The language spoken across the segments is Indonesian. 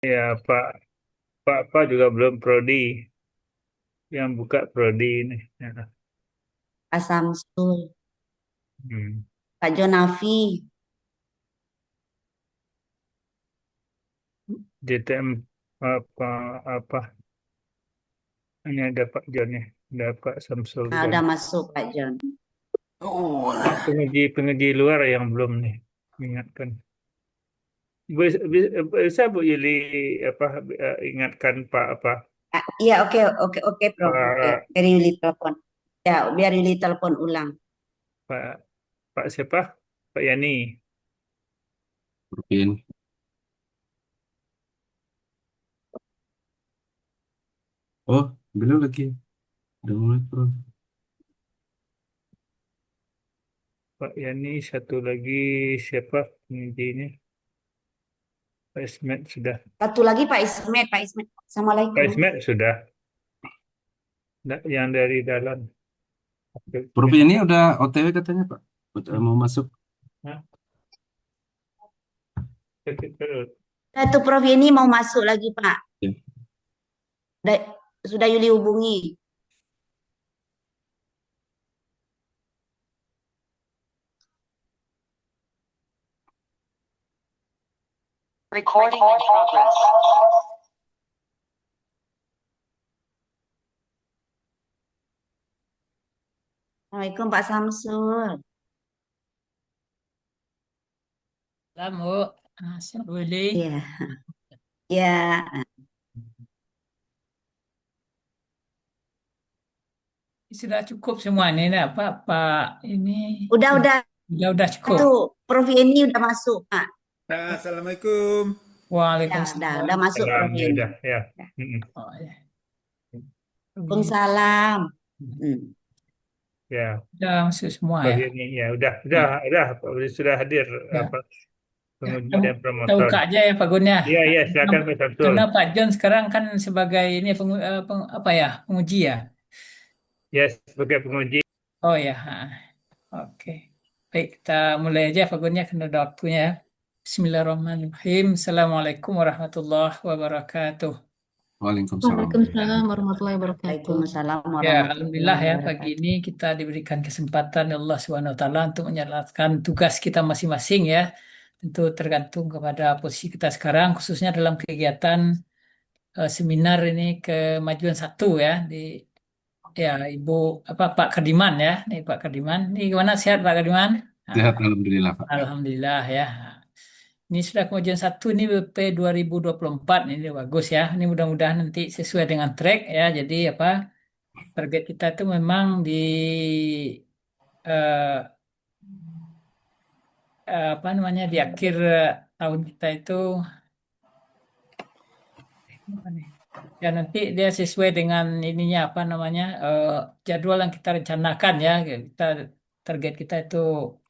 Ya, Pak juga belum prodi, yang buka prodi ini. Ya. Pak Samsul, Hmm. Pak Jonafi. JTM apa apa hanya ada Pak John ya, ada Pak Samsul Nah, kan. udah masuk Pak Jon. Pak penguji luar yang belum nih, ingatkan. Bisa Bu Yuli apa ingatkan Pak apa Ah, iya, oke, oke, oke, Prof. Oke, Pak biar Yuli telepon. Ya, biar Yuli telepon ulang. Pak Pak siapa? Pak Yani. Mungkin. Oh, beliau lagi. Udah mulai, Bro. Pak Yani satu lagi siapa pengujinya? Pak Ismet sudah. Satu lagi Pak Ismet, Pak Ismet. Pak Assalamualaikum. Ismet sudah. Yang dari dalam. Oke, Prof oke. ini udah OTW katanya, Pak. Udah Hmm. mau masuk. Hah? Sakit perut. Satu Prof ini mau masuk lagi Pak. Ya. Sudah, sudah Yuli hubungi. Recording in progress. Assalamualaikum Pak Samsul. Kamu, boleh. Iya, ya. Sudah cukup semua ini, nah, Pak ini Udah udah cukup. tuh Prof ini udah masuk Pak. Assalamualaikum. Ya, Waalaikumsalam. udah masuk Salam Prof ya ini. udah ya. Mm-mm. Oh, ya. Waalaikumsalam. Hmm. Ya, Udah masuk semua Pak ya. Yani ya udah Ya, sudah hadir ya. apa Ya, penguji kita, dan kita promotor. buka aja ya Pak Gun ya. Iya iya silakan Pak Samsul. Karena Pak John sekarang kan sebagai ini apa ya penguji ya. Ya sebagai penguji. Oh ya, ha. Oke. Baik, kita mulai aja Pak Gun ya karena udah waktunya ya. Bismillahirrahmanirrahim. Assalamualaikum warahmatullahi wabarakatuh. Waalaikumsalam. Waalaikumsalam warahmatullahi wabarakatuh. Waalaikumsalam Ya, warahmatullahi alhamdulillah ya pagi wabarakatuh. ini kita diberikan kesempatan oleh Allah Subhanahu wa taala untuk menjalankan tugas kita masing-masing ya. Tentu tergantung kepada posisi kita sekarang khususnya dalam kegiatan seminar ini kemajuan satu ya di ya Ibu apa Pak Kadiman ya. Nih Pak Kadiman. Ini gimana sehat Pak Kadiman? Nah, Sehat, Alhamdulillah, Pak. alhamdulillah ya. Ini sudah kemajuan satu ini BP 2024 ini bagus ya. Ini mudah-mudahan nanti sesuai dengan track ya. Jadi apa target kita itu memang di eh, apa namanya di akhir tahun kita itu apa nih? Ya nanti dia sesuai dengan ininya apa namanya jadwal yang kita rencanakan ya. Kita target kita itu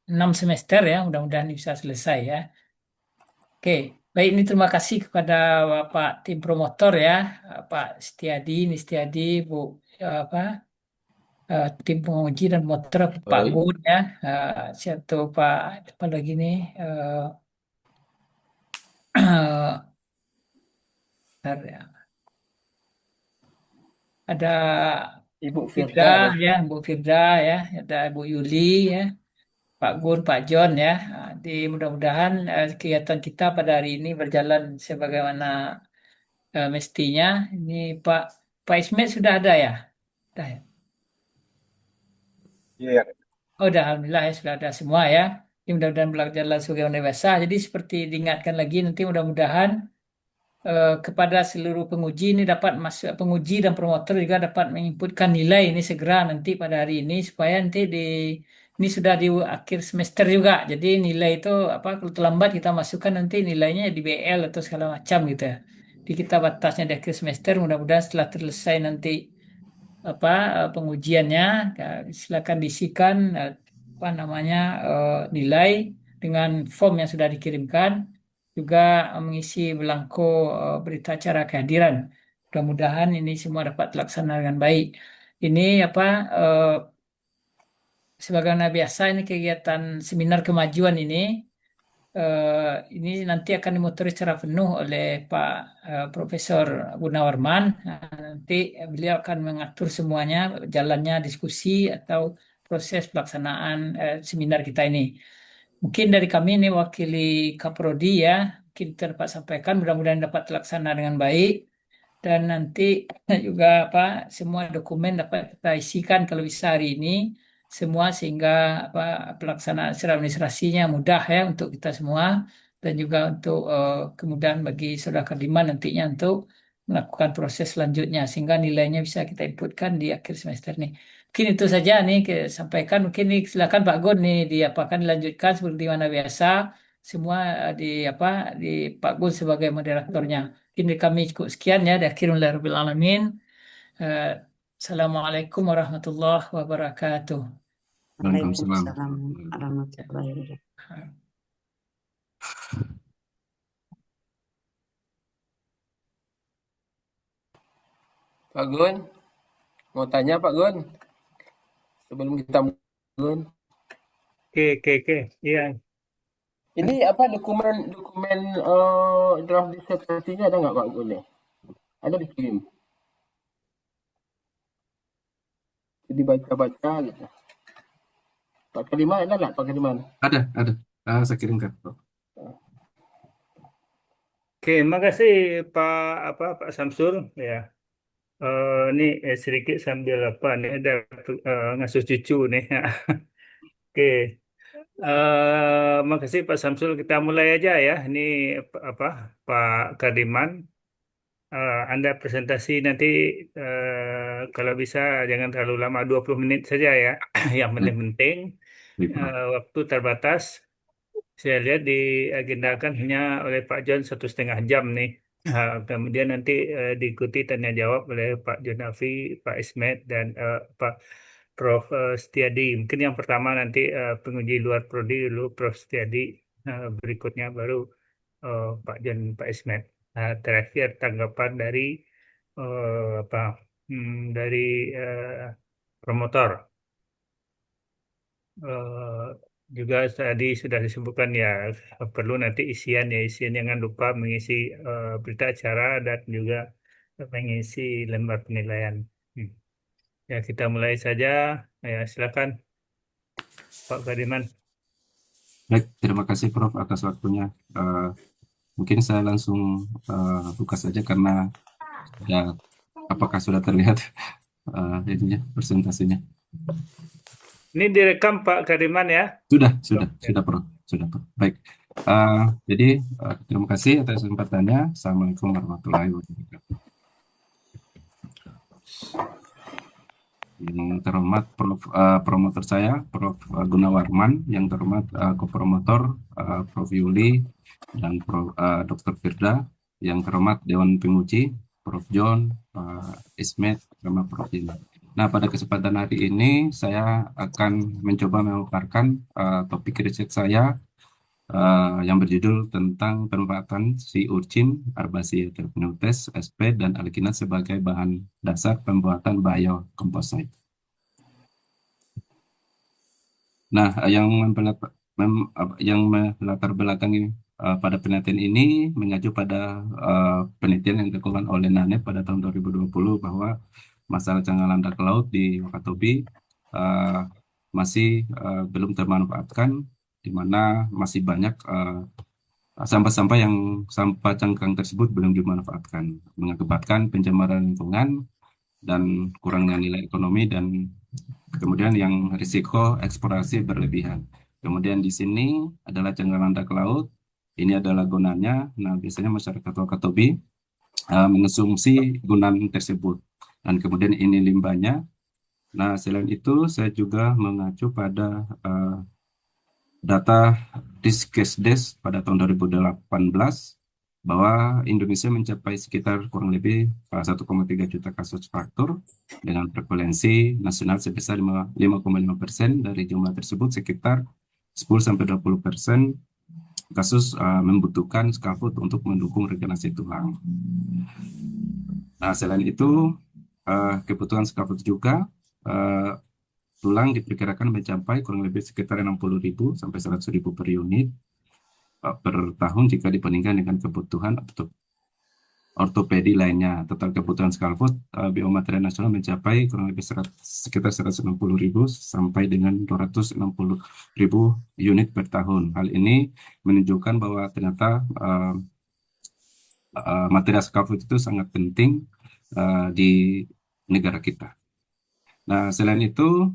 6 semester ya. Mudah-mudahan ini bisa selesai ya. Oke, baik ini terima kasih kepada Bapak tim promotor ya, Pak Setiadi, Nistiadi, Bu apa tim penguji dan motor Pak Baik. Gun ya, satu Pak apa lagi nih bentar ya. Ada Ibu Firda Firda ya. ya, Bu Firda ya, ada Bu Yuli ya, Pak Gun, Pak John ya. Di mudah-mudahan kegiatan kita pada hari ini berjalan sebagaimana mestinya. Ini Pak Ismet sudah ada ya? Sudah ya? Iya. Oh, udah, alhamdulillah ya sudah ada semua ya. Ini mudah-mudahan berjalan sebagaimana biasa. Jadi seperti diingatkan lagi nanti mudah-mudahan kepada seluruh penguji ini dapat masuk penguji dan promotor juga dapat menginputkan nilai ini segera nanti pada hari ini supaya nanti di ini sudah di akhir semester juga. Jadi nilai itu apa kalau terlambat kita masukkan nanti nilainya di BL atau segala macam gitu ya. Di kita batasnya di akhir semester mudah-mudahan setelah selesai nanti apa pengujiannya silakan diisikan apa namanya nilai dengan form yang sudah dikirimkan juga mengisi belangko berita acara kehadiran. Mudah-mudahan ini semua dapat terlaksana dengan baik. Ini apa sebagaimana biasa ini kegiatan seminar kemajuan ini ini nanti akan dimotori secara penuh oleh Pak Profesor Gunawarman. Nanti beliau akan mengatur semuanya, jalannya diskusi atau proses pelaksanaan seminar kita ini. Mungkin dari kami ini wakili Kaprodi ya, mungkin kita dapat sampaikan, mudah-mudahan dapat terlaksana dengan baik. Dan nanti juga semua dokumen dapat kita isikan kalau bisa hari ini semua sehingga pelaksanaan secara administrasinya mudah ya untuk kita semua dan juga untuk kemudahan bagi saudara Kardiman nantinya untuk melakukan proses selanjutnya sehingga nilainya bisa kita inputkan di akhir semester nih. Mungkin itu saja nih sampaikan. Mungkin nih silakan Pak Gun nih diapakan dilanjutkan seperti mana biasa semua di Pak Gun sebagai moderatornya. Mungkin dari kami cukup sekian ya. Akhirul alamin. Eh, Assalamualaikum warahmatullahi wabarakatuh. Waalaikumsalam. Waalaikumsalam warahmatullahi wabarakatuh. Pak Gun, mau tanya Pak Gun, sebelum kita Gun, Oke. Iya. ini apa dokumen draft disertasinya ada nggak Pak Gun ya? Ada dikirim? Jadi baca-baca gitu. Pak Kadiman ada nggak Pak Kadiman? Ada. Saya kirimkan. Oke, makasih Pak Samsul ya. Ini sedikit sambil ini ada ngasuh cucu nih. Oke. Makasih Pak Samsul. Kita mulai aja ya. Ini Pak Kardiman. Anda presentasi nanti kalau bisa jangan terlalu lama 20 menit saja ya. Yang penting-penting Baik, Prof. waktu terbatas. Saya lihat diagendakan hanya oleh Pak John 1,5 jam nih. Kemudian nanti diikuti tanya jawab oleh Pak Jonavi, Pak Ismet, dan Pak Prof. Setiadi. Mungkin yang pertama nanti penguji luar prodi dulu Prof. Setiadi. Berikutnya baru Pak John, Pak Ismet. Terakhir tanggapan dari dari promotor. Juga tadi sudah disebutkan ya perlu nanti isian jangan lupa mengisi berita acara dan juga mengisi lembar penilaian. Ya kita mulai saja. Ya silakan Pak Kardiman. Baik, terima kasih Prof atas waktunya. Mungkin saya langsung buka saja karena ya apakah sudah terlihat ininya presentasinya. Ini direkam Pak Kardiman ya. Sudah Prof. Baik. Jadi terima kasih atas kesempatannya. Assalamualaikum warahmatullahi wabarakatuh. Yang terhormat promotor saya, Prof. Gunawarman, yang terhormat kopromotor Prof. Yuli dan Dr. Firda, yang terhormat Dewan Penguji, Prof. John, Ismet, sama Prof. Dina. Nah, pada kesempatan hari ini saya akan mencoba memaparkan topik riset saya yang berjudul tentang pemanfaatan si urcin, Arbacia terpneutes, SP, dan alginat sebagai bahan dasar pembuatan biokomposit. Nah, yang melatar belakangi pada penelitian ini mengacu pada penelitian yang dilakukan oleh NANEP pada tahun 2020 bahwa masalah cangkang landak laut di Wakatobi masih belum termanfaatkan, di mana masih banyak sampah cangkang tersebut belum dimanfaatkan, mengakibatkan pencemaran lingkungan dan kurangnya nilai ekonomi dan kemudian yang risiko eksplorasi berlebihan. Kemudian di sini adalah cangkang landak laut. Ini adalah gunanya. Nah, biasanya masyarakat Wakatobi mengonsumsi gunaan tersebut. Dan kemudian ini limbahnya. Nah, selain itu saya juga mengacu pada data Riskesdes pada tahun 2018 bahwa Indonesia mencapai sekitar kurang lebih 1,3 juta kasus fraktur dengan prevalensi nasional sebesar 5,5%. Dari jumlah tersebut sekitar 10-20% kasus membutuhkan scaffold untuk mendukung regenerasi tulang. Nah, selain itu kebutuhan scaffold juga tulang diperkirakan mencapai kurang lebih sekitar 60.000 sampai 100.000 per unit. per tahun jika dibandingkan dengan kebutuhan ortopedi lainnya. Total kebutuhan Scaffold biomaterial nasional mencapai kurang lebih sekitar 160.000 sampai dengan 260.000 unit per tahun. Hal ini menunjukkan bahwa ternyata material Scaffold itu sangat penting di negara kita. Nah, selain itu,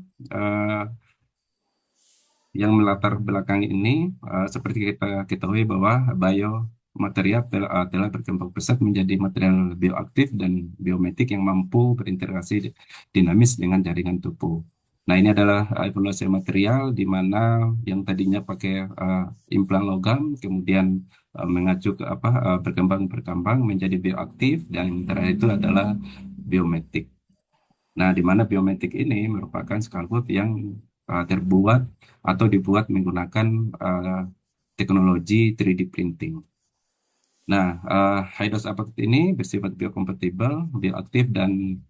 yang melatar belakang ini, seperti kita ketahui bahwa biomaterial telah berkembang pesat menjadi material bioaktif dan biometik yang mampu berinteraksi dinamis dengan jaringan tubuh. Nah, ini adalah evolusi material di mana yang tadinya pakai implan logam, kemudian mengacu ke berkembang menjadi bioaktif, dan terakhir itu adalah biometik. Nah, di mana biometik ini merupakan Scaffold yang terbuat atau dibuat menggunakan teknologi 3D printing. Nah, Hydros Apatite ini bersifat biokompatibel, bioaktif, dan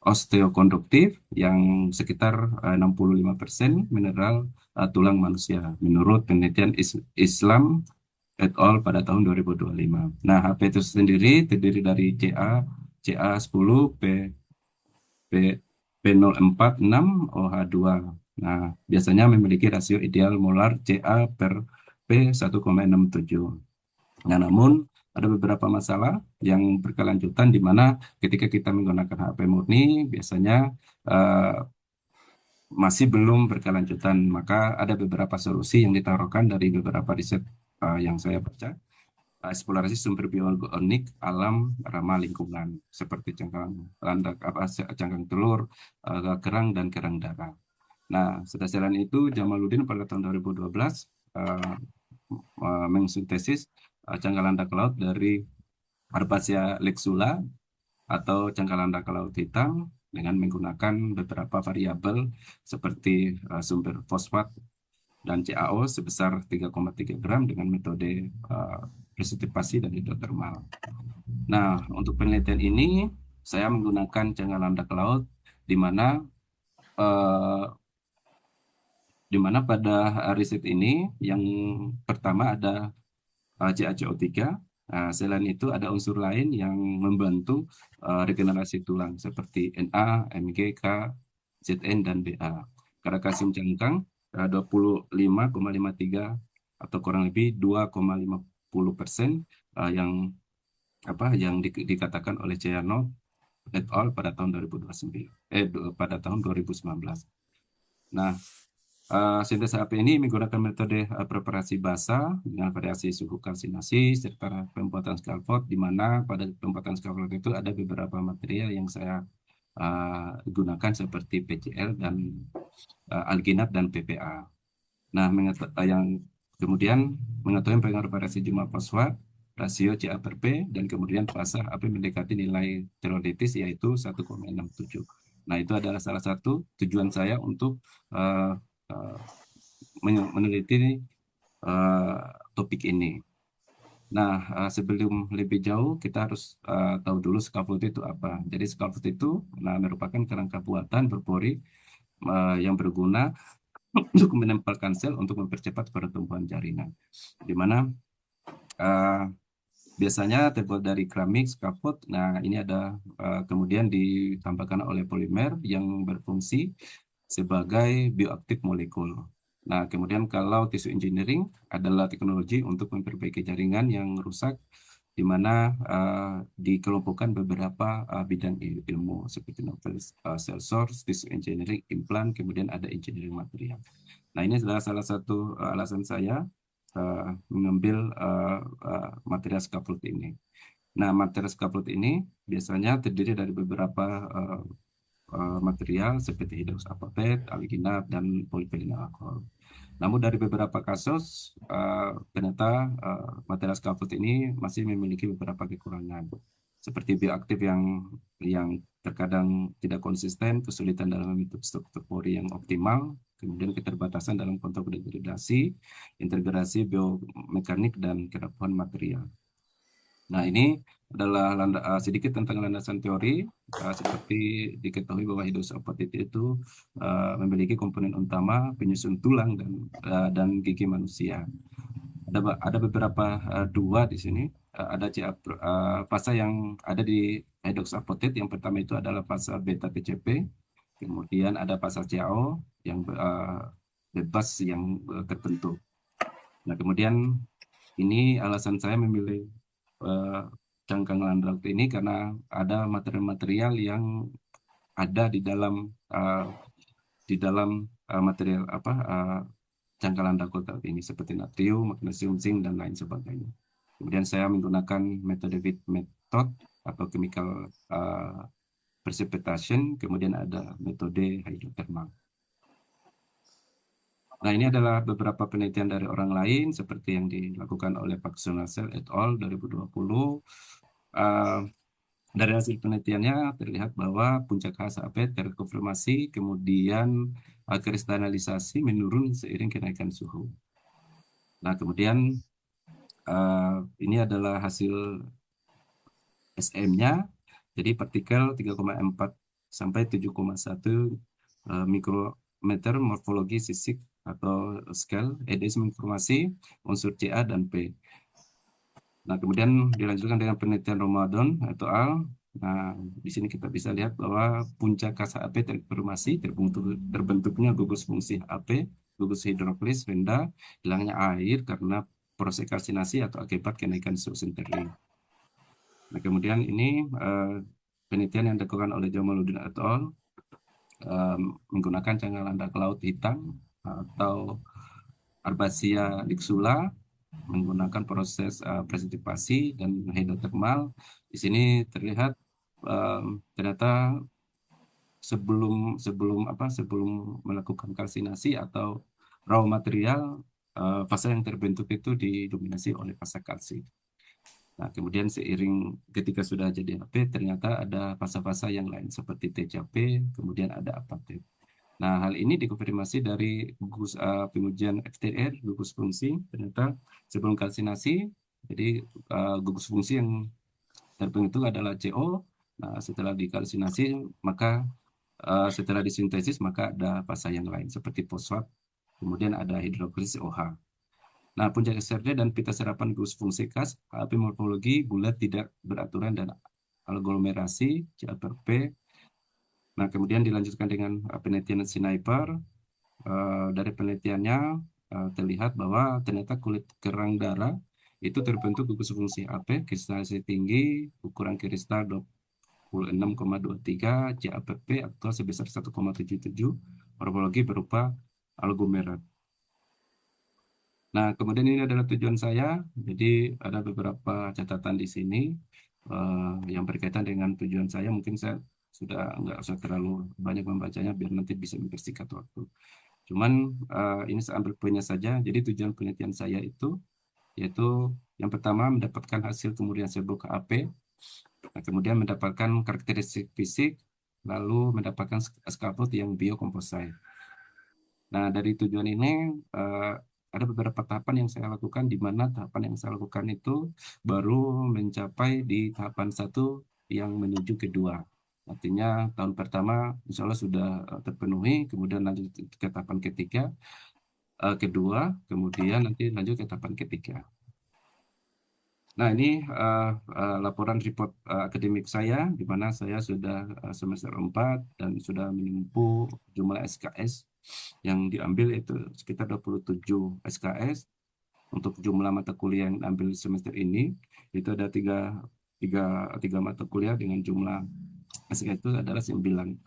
osteokonduktif yang sekitar 65% mineral tulang manusia menurut penelitian Islam et al. Pada tahun 2025. Nah, HP itu sendiri terdiri dari Ca10, P046OH2. Nah, biasanya memiliki rasio ideal molar Ca per P1,67. Nah, namun ada beberapa masalah yang berkelanjutan di mana ketika kita menggunakan HP murni biasanya masih belum berkelanjutan. Maka ada beberapa solusi yang ditaruhkan dari beberapa riset yang saya baca. Eksplorasi sumber bioorganik alam ramah lingkungan seperti cangkang telur, kerang, dan kerang darah. Nah, selain itu Jamaluddin pada tahun 2012 mengsintesis cangkang landak laut dari Harpasia lexula atau cangkang landak laut hitam dengan menggunakan beberapa variabel seperti sumber fosfat dan CaO sebesar 3,3 gram dengan metode presipisasi dan hidrotermal. Nah, untuk penelitian ini saya menggunakan cangkang landak laut di mana pada riset ini yang pertama ada CaCO3. Selain itu ada unsur lain yang membantu regenerasi tulang seperti Na, Mg, K, Zn, dan Ba. Kadar kalsium cangkang 25,53 atau kurang lebih 2,50% yang dikatakan oleh Ceyano et al. Pada tahun 2019. Nah, sintesis HP ini menggunakan metode preparasi basa dengan variasi suhu kalsinasi serta pembuatan Scaffold, di mana pada pembuatan Scaffold itu ada beberapa material yang saya gunakan seperti PCl dan alginat dan PPA. Nah, yang kemudian mengetahui pengaruh variasi jumlah fosfat, rasio Ca per P, dan kemudian fase HP mendekati nilai teoritis yaitu 1,67. Nah, itu adalah salah satu tujuan saya untuk meneliti topik ini. Nah, sebelum lebih jauh kita harus tahu dulu Scaffold itu apa. Jadi Scaffold itu merupakan kerangka buatan berpori yang berguna untuk menempelkan sel untuk mempercepat pertumbuhan jaringan. Di mana biasanya terbuat dari keramik Scaffold. Nah, ini ada kemudian ditambahkan oleh polimer yang berfungsi sebagai bioaktif molekul. Nah, kemudian kalau tissue engineering adalah teknologi untuk memperbaiki jaringan yang rusak, di mana dikelompokkan beberapa bidang ilmu seperti novel cell source, tissue engineering, implant, kemudian ada engineering material. Nah, ini adalah salah satu alasan saya mengambil material Scaffold ini. Nah, material Scaffold ini biasanya terdiri dari beberapa material seperti hydrous apatite, alginat, dan polyvinyl alkohol. Namun dari beberapa kasus ternyata material Scaffold ini masih memiliki beberapa kekurangan seperti bioaktif yang terkadang tidak konsisten, kesulitan dalam membentuk struktur pori yang optimal, kemudian keterbatasan dalam kontrol degradasi, integrasi biomekanik, dan kerapuhan material. Nah, ini adalah sedikit tentang landasan teori. Seperti diketahui bahwa hydrous apatite itu memiliki komponen utama penyusun tulang dan gigi manusia. ada beberapa dua di sini. Ada fase yang ada di hydrox apotet. Yang pertama itu adalah fase beta TCP. Kemudian ada fase CAO yang bebas yang tertentu. Nah, kemudian ini alasan saya memilih cangkang Landraut ini karena ada material-material yang ada di dalam material cangkang Landraut ini seperti natrium, magnesium, zinc dan lain sebagainya. Kemudian saya menggunakan metode Witt method atau chemical precipitation, kemudian ada metode hidrotermal. Nah, ini adalah beberapa penelitian dari orang lain seperti yang dilakukan oleh Pak Sunasel et al. 2020. Dari hasil penelitiannya terlihat bahwa puncak HAP terkonfirmasi, kemudian kristalisasi menurun seiring kenaikan suhu. Nah, kemudian ini adalah hasil SM-nya. Jadi partikel 3,4 sampai 7,1 mikrometer morfologi sisik atau scale, EDS menginformasi unsur Ca dan P. Nah, kemudian dilanjutkan dengan penelitian Ramadan atau al. Nah, di sini kita bisa lihat bahwa puncak gas AP terkonfirmasi terbentuknya gugus fungsi AP, gugus hidroklis rendah, hilangnya air karena proses kalsinasi atau akibat kenaikan suhu Centerlink. Nah, kemudian ini penelitian yang dilakukan oleh Jamaluddin et al. Menggunakan cangkang landak laut hitam atau Arbacia lixula menggunakan proses presitipasi dan hidrotermal. Di sini terlihat ternyata sebelum melakukan kalsinasi atau raw material, fase yang terbentuk itu didominasi oleh fase kalsi. Nah, kemudian seiring ketika sudah jadi HP, ternyata ada fase-fase yang lain seperti TCP, kemudian ada apatit. Nah, hal ini dikonfirmasi dari gugus pengujian FTR, gugus fungsi. Ternyata sebelum kalsinasi, jadi gugus fungsi yang terbentuk adalah CO. Nah, setelah dikalsinasi, maka setelah disintesis, maka ada fase yang lain seperti fosfat, kemudian ada hidroklis OH. Nah, puncak SRD dan pita serapan gugus fungsi kas, HAP morfologi bulat tidak beraturan dan aglomerasi, CAPP. Nah, kemudian dilanjutkan dengan penelitian sniper. Dari penelitiannya terlihat bahwa ternyata kulit kerang darah itu terbentuk gugus fungsi AP, kristalisasi tinggi, ukuran kristal 26,23, CAPP atau sebesar 1,77, morfologi berupa aglomerat. Nah, kemudian ini adalah tujuan saya. Jadi ada beberapa catatan di sini yang berkaitan dengan tujuan saya. Mungkin saya sudah nggak usah terlalu banyak membacanya biar nanti bisa mempersingkat waktu. Cuman ini saya ambil poinnya saja. Jadi tujuan penelitian saya itu yaitu yang pertama mendapatkan hasil kemudian serbuk AP, nah, kemudian mendapatkan karakteristik fisik, lalu mendapatkan scaffold yang biokomposit. Nah, dari tujuan ini ada beberapa tahapan yang saya lakukan, di mana tahapan yang saya lakukan itu baru mencapai di tahapan 1 yang menuju kedua. Artinya tahun pertama insya Allah sudah terpenuhi, kemudian lanjut ke tahapan ketiga, kedua, kemudian nanti lanjut ke tahapan ketiga. Nah, ini laporan report akademik saya, di mana saya sudah semester 4 dan sudah menempuh jumlah SKS yang diambil itu sekitar 27 SKS. Untuk jumlah mata kuliah yang diambil semester ini, itu ada tiga mata kuliah dengan jumlah SKS itu adalah 9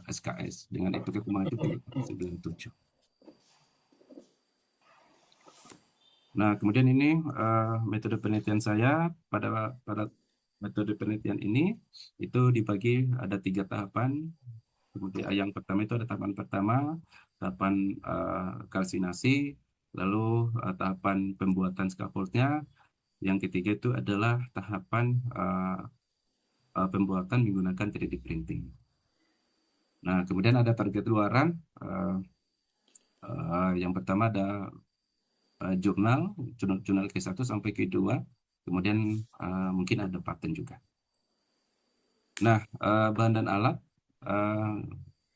SKS. Dengan IPK kumulatif 97. Nah, kemudian ini metode penelitian saya pada metode penelitian ini itu dibagi ada 3 tahapan. Kemudian yang pertama itu ada tahapan pertama, tahapan kalsinasi, lalu tahapan pembuatan scaffoldnya. Yang ketiga itu adalah tahapan pembuatan menggunakan 3D printing. Nah, kemudian ada target luaran. Yang pertama ada jurnal ke-1 sampai ke-2, kemudian mungkin ada paten juga. Nah, bahan dan alat,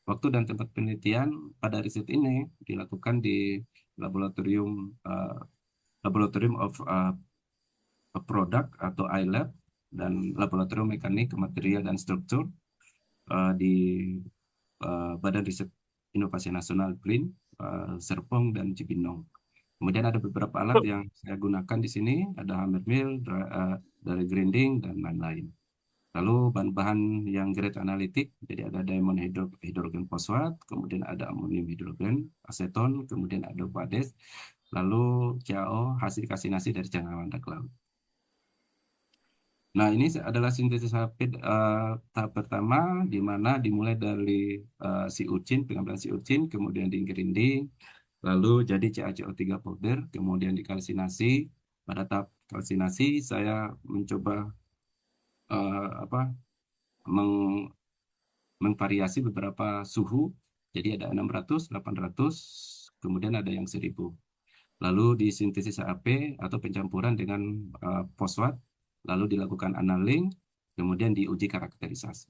waktu dan tempat penelitian pada riset ini dilakukan di laboratorium Laboratorium of Product atau iLab, dan Laboratorium Mekanik, Material, dan Struktur di Badan Riset Inovasi Nasional BRIN, Serpong, dan Cibinong. Kemudian ada beberapa alat yang saya gunakan di sini, ada hammer mill, dari grinding, dan lain-lain. Lalu bahan-bahan yang grade analitik, jadi ada diamond hidrogen fosfat, kemudian ada amonium hidrogen, aseton, kemudian ada pades, lalu CaO hasil kalsinasi dari cangkang landak laut. Nah, ini adalah sintesis HP tahap pertama, di mana dimulai dari pengambilan si ucin, kemudian di grinding, lalu jadi CaCO3 powder, kemudian dikalsinasi. Pada tahap kalsinasi saya mencoba mengvariasi beberapa suhu. Jadi ada 600, 800, kemudian ada yang 1000. Lalu disintesis HP atau pencampuran dengan fosfat, lalu dilakukan annealing, kemudian diuji karakterisasi.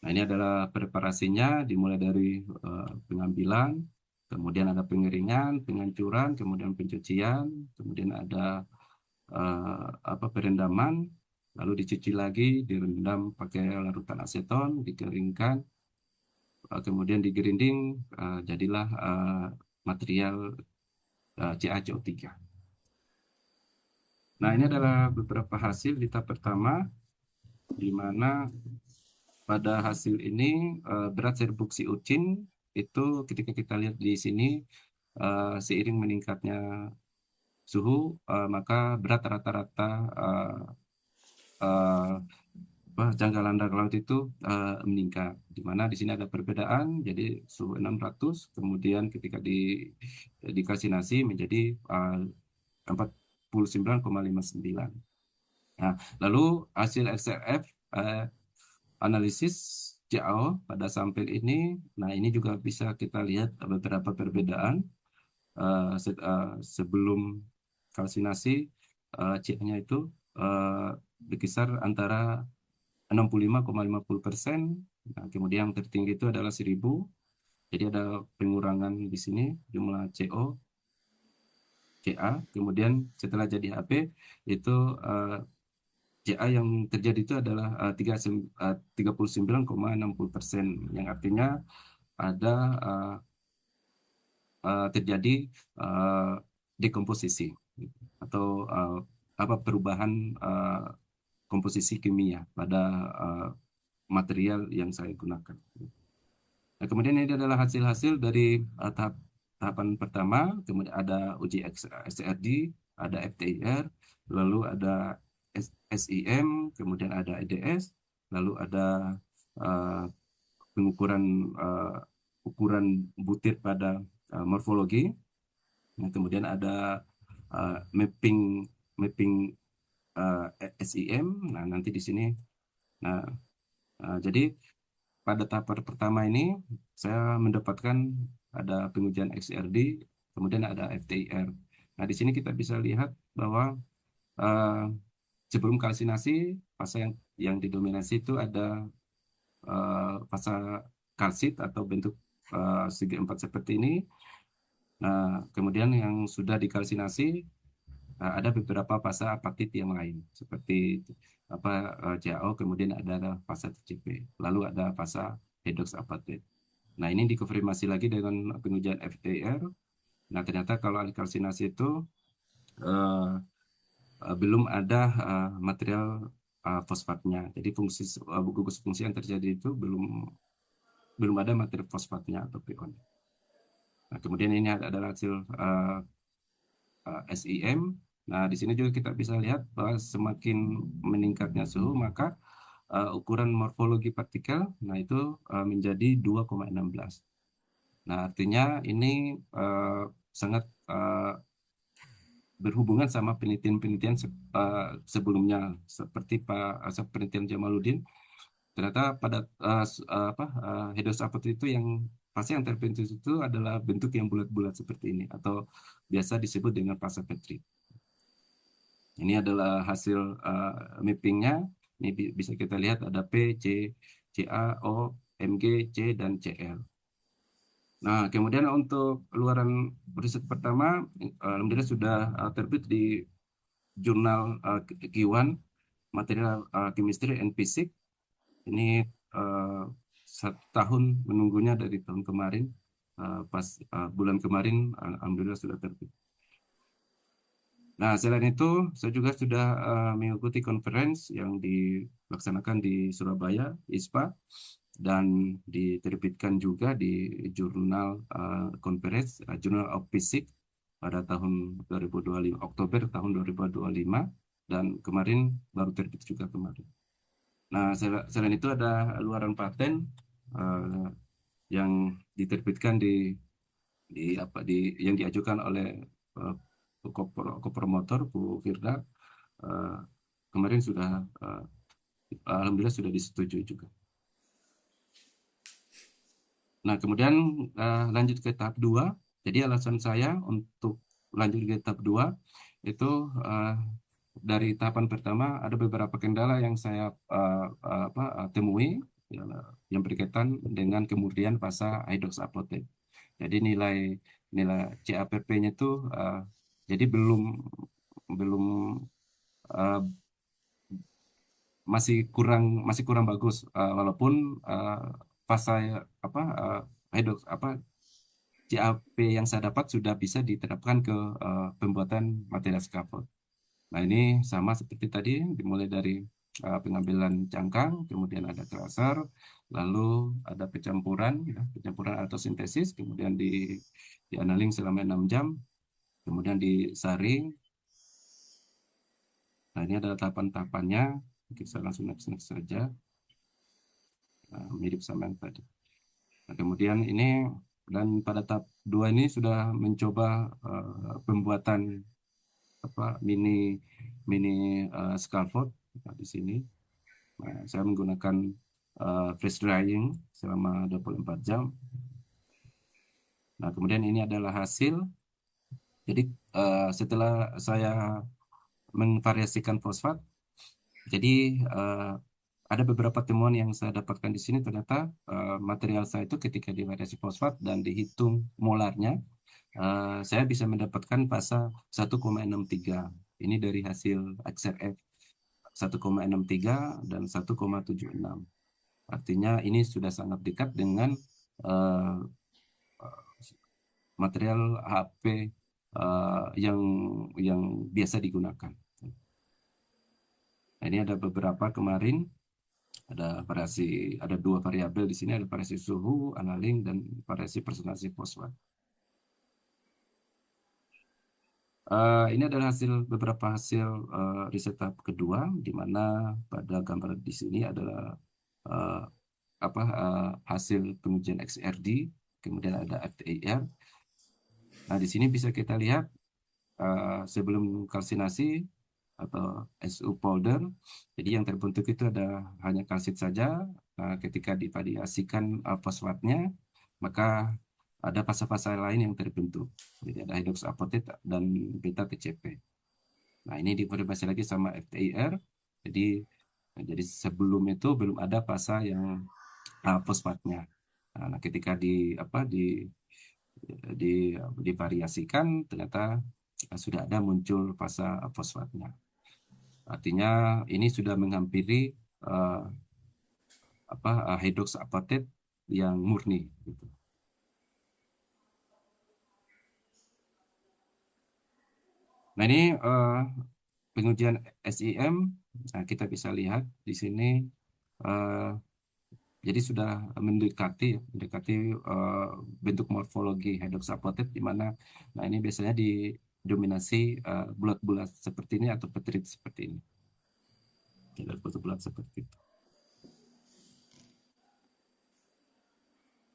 Nah, ini adalah preparasinya, dimulai dari pengambilan, kemudian ada pengeringan, pengancuran, kemudian pencucian, kemudian ada perendaman, lalu dicuci lagi, direndam pakai larutan aseton, dikeringkan, kemudian digrinding, jadilah material CaCO3. Nah, ini adalah beberapa hasil di tahap pertama, di mana pada hasil ini berat serbuksi ucin itu ketika kita lihat di sini, seiring meningkatnya suhu, maka berat rata-rata jangka landak laut itu meningkat. Di mana di sini ada perbedaan, jadi suhu 600, kemudian ketika dikalsinasi menjadi 49,59. Nah, lalu hasil XRF analisis CaO pada sampel ini, nah ini juga bisa kita lihat beberapa perbedaan sebelum kalsinasi, CA-nya itu berkisar antara 65,50%. Nah, kemudian yang tertinggi itu adalah 1000. Jadi ada pengurangan di sini jumlah CO, CA. Kemudian setelah jadi HP itu CA yang terjadi itu adalah 39,60%, yang artinya ada terjadi dekomposisi atau perubahan komposisi kimia pada material yang saya gunakan. Nah, kemudian ini adalah hasil-hasil dari tahapan pertama, kemudian ada uji XRD, ada FTIR, lalu ada SIM, kemudian ada EDS, lalu ada pengukuran ukuran butir pada morfologi. Nah, kemudian ada mapping SIM. Nah, nanti di sini. Nah, jadi pada tahap pertama ini saya mendapatkan ada pengujian XRD, kemudian ada FTIR. Nah, di sini kita bisa lihat bahwa sebelum kalsinasi, fase yang didominasi itu ada fase kalsit atau bentuk segi 4 seperti ini. Nah, kemudian yang sudah dikalsinasi, ada beberapa fase apatit yang lain seperti CaO, kemudian ada fase TCP, lalu ada fase redox apatit. Nah, ini dikonfirmasi lagi dengan pengujian FTIR. Nah, ternyata kalau kalsinasi itu belum ada material fosfatnya. Jadi gugus fungsi yang terjadi itu belum ada material fosfatnya atau pion. Nah, kemudian ini adalah hasil SIM. Nah, di sini juga kita bisa lihat bahwa semakin meningkatnya suhu, maka ukuran morfologi partikel, nah itu menjadi 2,16. Nah, artinya ini sangat berhubungan sama penelitian-penelitian sebelumnya, seperti penelitian Jamaluddin. Ternyata pada Hedus apatit itu fase yang terbentuk itu adalah bentuk yang bulat-bulat seperti ini, atau biasa disebut dengan fase Petri. Ini adalah hasil mappingnya. Ini bisa kita lihat ada P, C, CA, O, MG, C, dan CL. Nah, kemudian untuk luaran riset pertama, alhamdulillah sudah terbit di jurnal Q1 Material Chemistry and Physics. Ini eh, 1 tahun menunggunya dari tahun kemarin, pas bulan kemarin, alhamdulillah sudah terbit. Nah, selain itu, saya juga sudah mengikuti conference yang dilaksanakan di Surabaya, ISPA, dan diterbitkan juga di jurnal conference, Journal of Physics pada tahun 2025, Oktober tahun 2025, dan kemarin baru terbit juga kemarin. Nah, selain itu ada luaran paten eh, yang diterbitkan yang diajukan oleh eh, kopromotor Bu Firda, eh, kemarin sudah alhamdulillah sudah disetujui juga. Nah, kemudian lanjut ke tahap 2. Jadi alasan saya untuk lanjut ke tahap 2 itu dari tahapan pertama ada beberapa kendala yang saya temui, ya, yang berkaitan dengan kemudian fasa hidroksapotid. Jadi nilai nilai CAPP-nya itu jadi belum uh, masih kurang bagus, walaupun fasa apa hidroks apa CAP yang saya dapat sudah bisa diterapkan ke pembuatan material scaffold. Nah, ini sama seperti tadi, dimulai dari pengambilan cangkang, kemudian ada crusher, lalu ada pencampuran, ya, pencampuran atau sintesis, kemudian dianaling selama 6 jam, kemudian disaring. Nah, ini adalah tahapan-tahapannya. Kita langsung next saja, mirip sama yang tadi. Nah, kemudian ini, dan pada tahap 2 ini sudah mencoba pembuatan mini mini scaffold di sini. Nah, saya menggunakan freeze drying selama 24 jam. Nah, kemudian ini adalah hasil. Jadi setelah saya memvariasikan fosfat, jadi ada beberapa temuan yang saya dapatkan di sini. Ternyata material saya itu ketika divariasi fosfat dan dihitung molarnya, saya bisa mendapatkan fasa 1,63. Ini dari hasil XRF 1,63 dan 1,76. Artinya ini sudah sangat dekat dengan uh, material HP yang biasa digunakan. Nah, ini ada beberapa kemarin, ada 2 variabel di sini, ada variasi suhu, analing, dan variasi presentasi fosfat. Ini adalah beberapa hasil riset tahap kedua, di mana pada gambar di sini adalah hasil pengujian XRD, kemudian ada FTIR. Nah, di sini bisa kita lihat sebelum kalsinasi atau SU powder, jadi yang terbentuk itu ada hanya kalsit saja. Ketika divariasikan fosfatnya, maka ada fasa-fasa lain yang terbentuk. Jadi ada hidroksapotid dan beta TCP. Nah, ini divariasi lagi sama FTIR. Jadi sebelum itu belum ada fasa yang fosfatnya. Nah, ketika di divariasikan, ternyata sudah ada muncul fasa fosfatnya. Artinya ini sudah menghampiri hidroksapotid yang murni, gitu. Nah, ini pengujian SIM. Nah, kita bisa lihat di sini, jadi sudah mendekati bentuk morfologi hidroksapotid, di mana, nah, ini biasanya didominasi bulat-bulat seperti ini atau petrit seperti ini. Bulat-bulat seperti itu.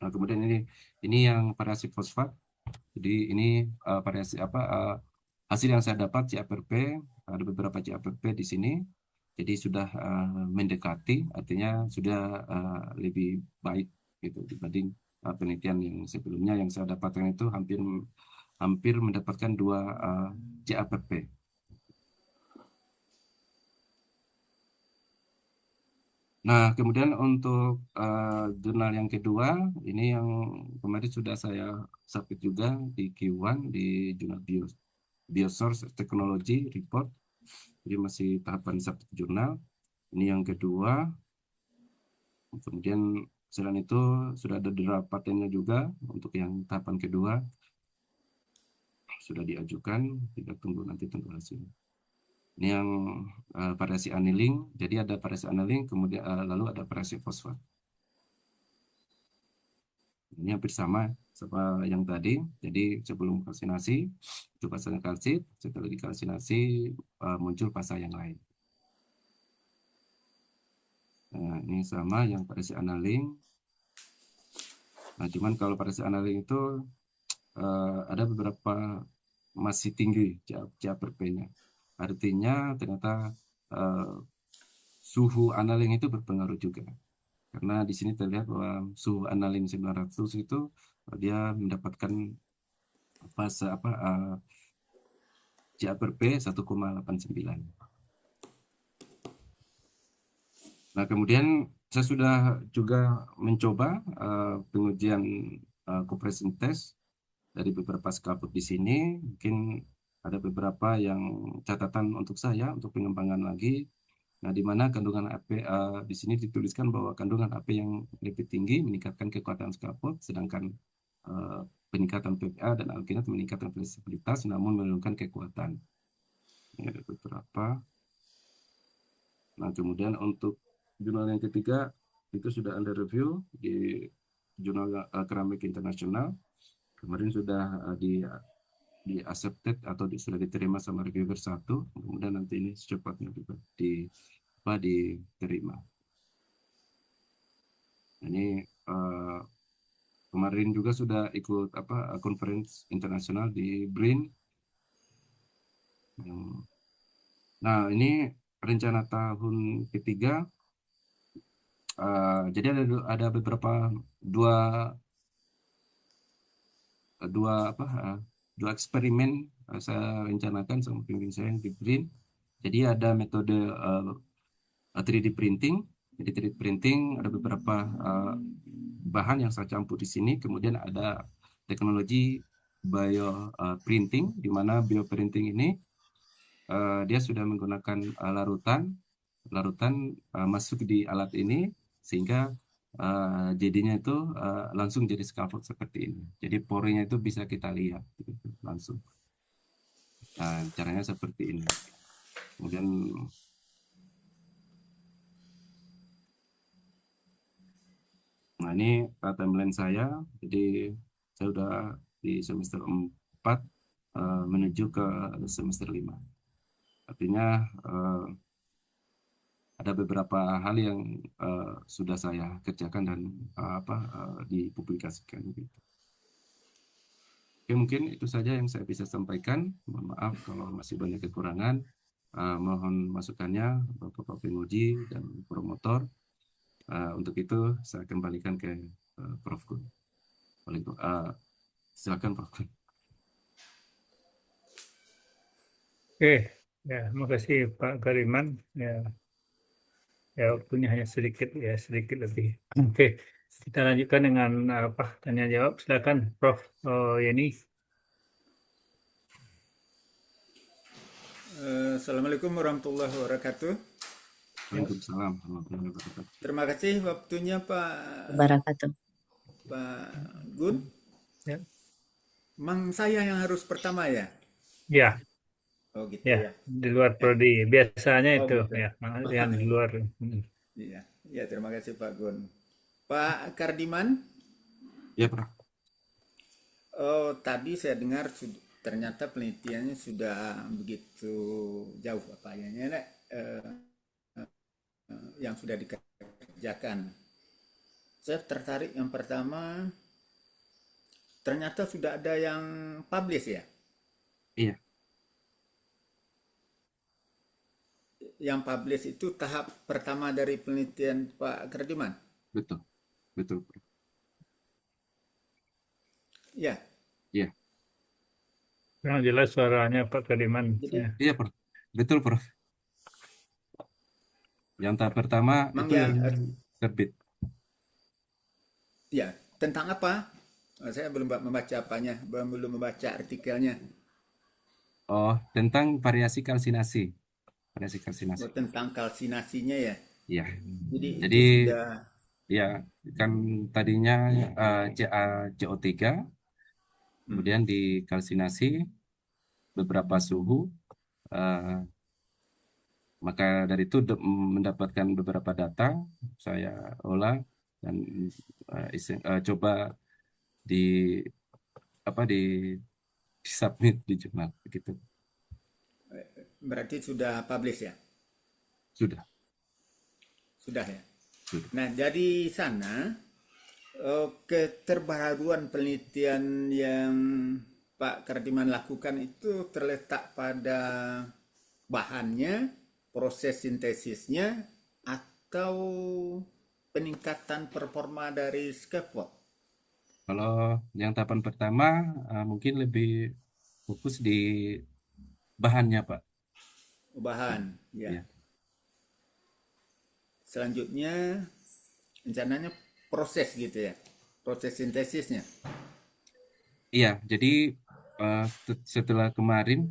Nah, kemudian ini yang variasi fosfat. Jadi ini variasi hasil yang saya dapat CAPP, ada beberapa CAPP di sini. Jadi sudah mendekati, artinya sudah lebih baik gitu dibanding penelitian yang sebelumnya. Yang saya dapatkan itu hampir mendapatkan 2 CAPP. Nah, kemudian untuk jurnal yang kedua, ini yang kemarin sudah saya submit juga di Q1 di jurnal Biosource Technology Report. Jadi masih tahapan submit jurnal. Ini yang kedua. Kemudian selain itu sudah ada draft patennya juga untuk yang tahapan kedua sudah diajukan. Kita tunggu hasil. Ini yang variasi aniline. Jadi ada variasi aniline, kemudian lalu ada variasi fosfat. Ini hampir sama yang tadi. Jadi sebelum kalsinasi itu pasanya kalsit, setelah dikalsinasi muncul pasa yang lain. Nah, ini sama yang variasi aniline. Nah, cuman kalau variasi aniline itu ada beberapa masih tinggi Ca per P-nya. Artinya ternyata suhu aniline itu berpengaruh juga. Karena di sini terlihat bahwa suhu aniline 900 itu dia mendapatkan Ca per P 1,89. Nah, kemudian saya sudah juga mencoba pengujian compression test dari beberapa scaffold di sini. Mungkin ada beberapa yang catatan untuk saya untuk pengembangan lagi. Nah, di mana kandungan AP di sini dituliskan bahwa kandungan AP yang lebih tinggi meningkatkan kekuatan scaffold, sedangkan peningkatan PPA dan alginat meningkatkan fleksibilitas namun menurunkan kekuatan. Ini ada beberapa. Nah, kemudian untuk jurnal yang ketiga itu sudah under review di jurnal Keramik Internasional. Kemarin sudah di accepted atau sudah diterima sama reviewer satu. Kemudian nanti ini secepatnya juga diterima. Ini kemarin juga sudah ikut conference internasional di BRIN. Nah, ini rencana tahun ketiga. Jadi ada beberapa dua eksperimen saya rencanakan sama pembimbing saya yang di BRIN. Jadi ada metode 3D printing. Jadi 3D printing ada beberapa bahan yang saya campur di sini. Kemudian ada teknologi bioprinting, di mana bioprinting ini dia sudah menggunakan larutan masuk di alat ini sehingga jadinya itu langsung jadi scaffold seperti ini. Jadi porenya itu bisa kita lihat gitu, langsung. Nah, caranya seperti ini. Kemudian nah, ini timeline saya. Jadi saya sudah di semester 4 menuju ke semester 5. Artinya ada beberapa hal yang sudah saya kerjakan dan dipublikasikan gitu. Oke, mungkin itu saja yang saya bisa sampaikan. Mohon maaf kalau masih banyak kekurangan. Mohon masukannya Bapak penguji dan promotor. Untuk itu saya kembalikan ke Prof. Gun. Silakan Prof. Gun. Oke, ya, terima kasih Pak Kariman. Ya, waktunya hanya sedikit lebih. Oke, kita lanjutkan dengan tanya jawab. Silakan Prof. Yeni. Assalamualaikum warahmatullahi wabarakatuh. Waalaikumsalam warahmatullahi wabarakatuh. Terima kasih waktunya Pak Barakatuh. Gun. Ya. Mang saya yang harus pertama ya? Ya, Oh gitu ya, ya. di luar prodi. Biasanya Oh, itu, gitu. ya, yang di luar. Iya, ya terima kasih Pak Gun. Pak Kardiman, Ya, Prof. oh tadi saya dengar ternyata penelitiannya sudah begitu jauh yang sudah dikerjakan. Saya tertarik yang pertama, ternyata sudah ada yang publish ya? Iya. Yang publish itu tahap pertama dari penelitian Pak Kardiman? Betul, betul. Ya. Iya. Yang jelas suaranya Pak Kariman. Jadi, Iya, Prof. Betul, Prof. Yang tahap pertama Mang itu yang yang terbit. ya tentang apa? Saya belum membaca apanya, belum membaca artikelnya. Oh, tentang variasi kalsinasi. Variasi kalsinasi. Oh, tentang kalsinasinya ya. Iya. Jadi Jadi itu sudah ya kan tadinya CaCO3, hmm, kemudian dikalsinasi beberapa suhu, eh, maka dari itu mendapatkan beberapa data, saya olah dan coba di di submit di jurnal begitu. berarti sudah publish ya? Sudah, Sudah ya. sudah. Nah, dari sana keterbaruan penelitian yang Pak Kardiman lakukan itu terletak pada bahannya, proses sintesisnya, atau peningkatan performa dari scaffold. Kalau yang tahapan pertama mungkin lebih fokus di bahannya, Pak. Bahan, ya. Ya. Selanjutnya rencananya proses gitu ya, proses sintesisnya. Iya, jadi setelah kemarin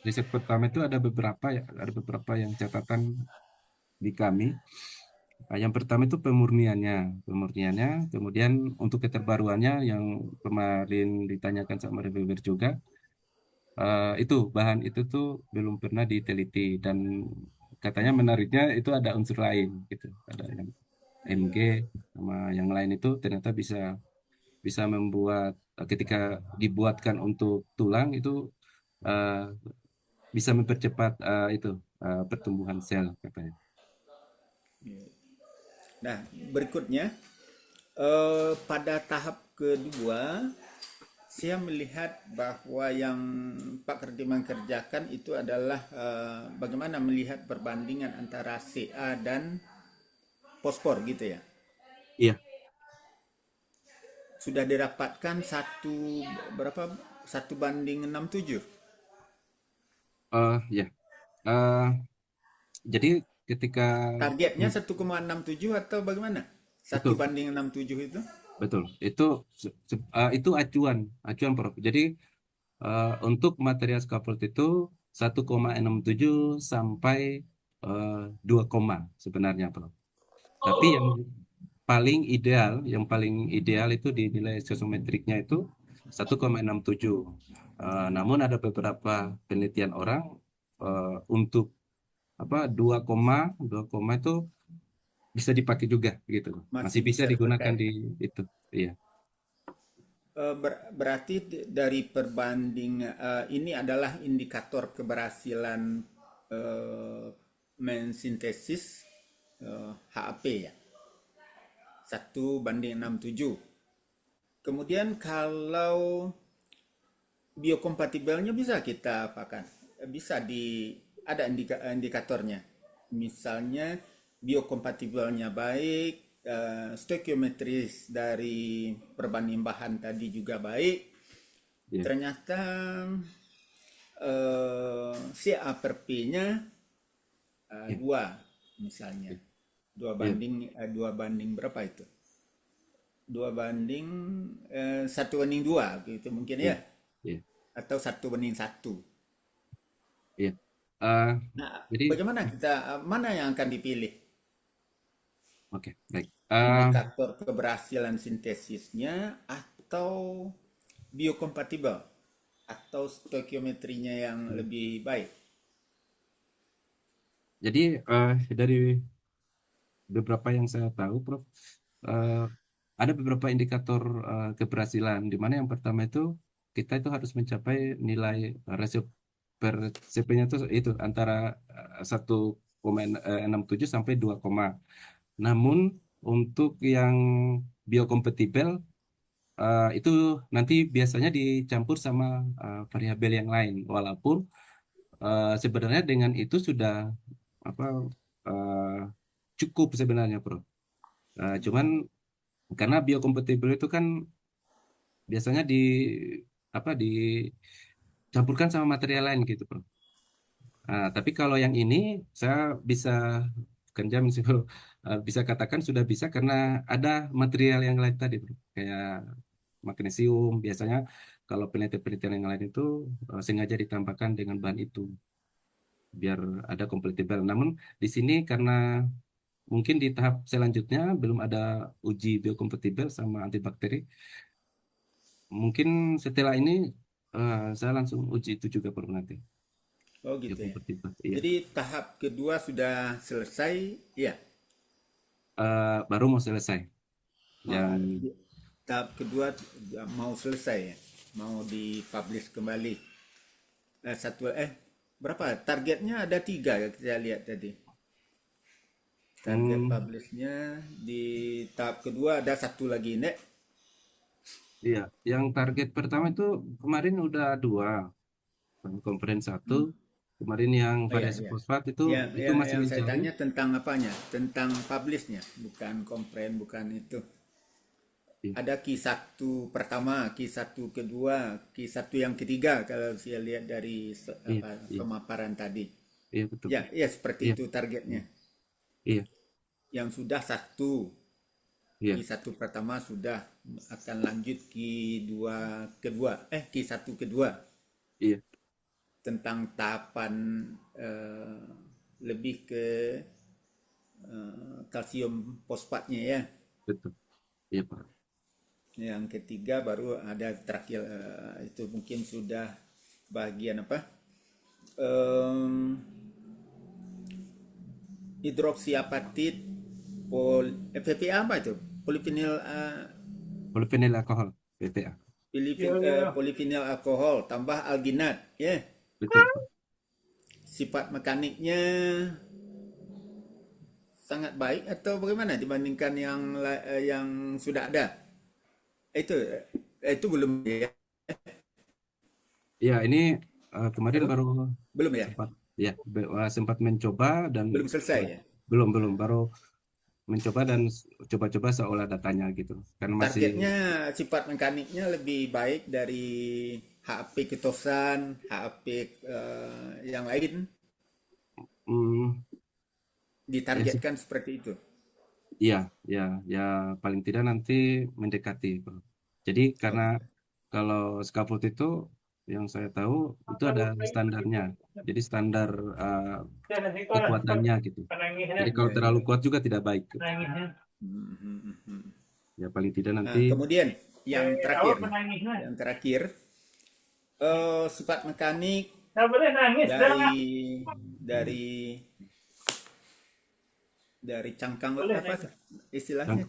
riset pertama itu ada beberapa yang catatan di kami. Yang pertama itu pemurniannya, kemudian untuk keterbaruannya yang kemarin ditanyakan sama reviewer juga, itu bahan itu tuh belum pernah diteliti dan katanya menariknya itu ada unsur lain gitu, ada yang Mg sama yang lain itu ternyata bisa bisa membuat ketika dibuatkan untuk tulang itu eh, bisa mempercepat pertumbuhan sel katanya. Nah, berikutnya pada tahap kedua saya melihat bahwa yang Pak Kardiman kerjakan itu adalah bagaimana melihat perbandingan antara Ca dan fosfor gitu ya. Iya, Sudah dirapatkan berapa 1:67. ya. Eh, jadi ketika Targetnya 1,67 atau bagaimana? Satu betul banding 67 itu? betul itu acuan Prof. Jadi untuk material scaffold itu 1,67 sampai 2 sebenarnya Prof. Tapi yang paling ideal itu di nilai sesometriknya itu 1,67. Namun ada beberapa penelitian orang untuk 2 itu bisa dipakai juga gitu. Masih Masih bisa bisa digunakan dipakai. di itu. Iya. Berarti dari perbanding ini adalah indikator keberhasilan mensintesis HAP ya. 1:67. Kemudian kalau biokompatibelnya bisa kita apakan? Bisa ada indikatornya. Misalnya biokompatibelnya baik, stoikiometris dari perbandingan bahan tadi juga baik. Iya. Ternyata CA per P-nya Iya. 2 misalnya. Iya. 2 banding berapa itu? 1:2 gitu mungkin Iya. ya. Iya. Atau 1:1. Iya. Eh, Nah, jadi bagaimana mana yang akan dipilih? oke, baik. Indikator keberhasilan sintesisnya atau biokompatibel atau stoikiometrinya yang lebih baik? Jadi dari beberapa yang saya tahu, Prof, eh, ada beberapa indikator keberhasilan, di mana yang pertama itu kita itu harus mencapai nilai rasio per CP-nya itu antara 1,67 sampai 2, namun untuk yang biokompatibel itu nanti biasanya dicampur sama variabel yang lain, walaupun sebenarnya dengan itu sudah apa eh, cukup sebenarnya, Bro. Cuman karena biokompatibel itu kan biasanya dicampurkan sama material lain gitu, Bro. Tapi kalau yang ini saya bisa bukan jamin sih, Bro. Bisa katakan sudah bisa karena ada material yang lain tadi, Bro. Kayak magnesium. Biasanya kalau penelitian-penelitian yang lain itu sengaja ditambahkan dengan bahan itu biar ada compatible. Namun di sini karena mungkin di tahap selanjutnya belum ada uji biokompatibel sama antibakteri. Mungkin setelah ini saya langsung uji itu juga Bro nanti Oh gitu ya. biokompatibel. Iya. Jadi tahap kedua sudah selesai, ya. Baru mau selesai. Yang Tahap kedua mau selesai ya, mau dipublish kembali. Berapa? Targetnya ada 3 ya kita lihat tadi. Target hmm, publishnya di tahap kedua ada 1 lagi, Nek. iya, yang target pertama itu kemarin udah 2, konferensi 1. Kemarin yang Oh ya, variasi ya. fosfat itu masih Yang saya mencari. tanya tentang apanya? Tentang publishnya, bukan kompren, bukan itu. Iya, Ada Q1 pertama, Q1 kedua, Q1 yang ketiga kalau saya lihat dari iya, iya, pemaparan tadi. iya betul. Ya, ya seperti Iya, itu targetnya. iya, Yang sudah 1, iya, Q1 pertama sudah, akan lanjut Q1 kedua iya, tentang tahapan lebih ke kalsium fosfatnya ya. betul. Iya, Pak. Yang ketiga baru ada terakhir, itu mungkin sudah bagian apa? Hidroksiapatit PPA apa itu? Polifenil Polifenil alkohol, PPA. polifenil alkohol tambah alginat ya. Betul, Pak. Sifat mekaniknya sangat baik atau bagaimana dibandingkan yang sudah ada? Itu belum ya. Iya, ini kemarin Halo? baru Belum ya? sempat ya sempat mencoba dan Belum selesai ya? belum baru mencoba dan coba-coba seolah datanya gitu. Kan masih Targetnya sifat mekaniknya lebih baik dari HAP ketosan, HAP yang lain, hmm, ya sih. ditargetkan seperti itu. Iya, ya, ya paling tidak nanti mendekati, Bro. Jadi Oh karena gitu. kalau scaffold itu yang saya tahu itu ada standarnya. Jadi standar uh, kekuatannya gitu. Jadi kalau Ya, terlalu ya. kuat juga tidak baik, gitu. Hmm, hmm, hmm, hmm. Ya paling tidak nanti Kemudian yang terakhir nih, yang terakhir sifat mekanik dari dari cangkang apa istilahnya,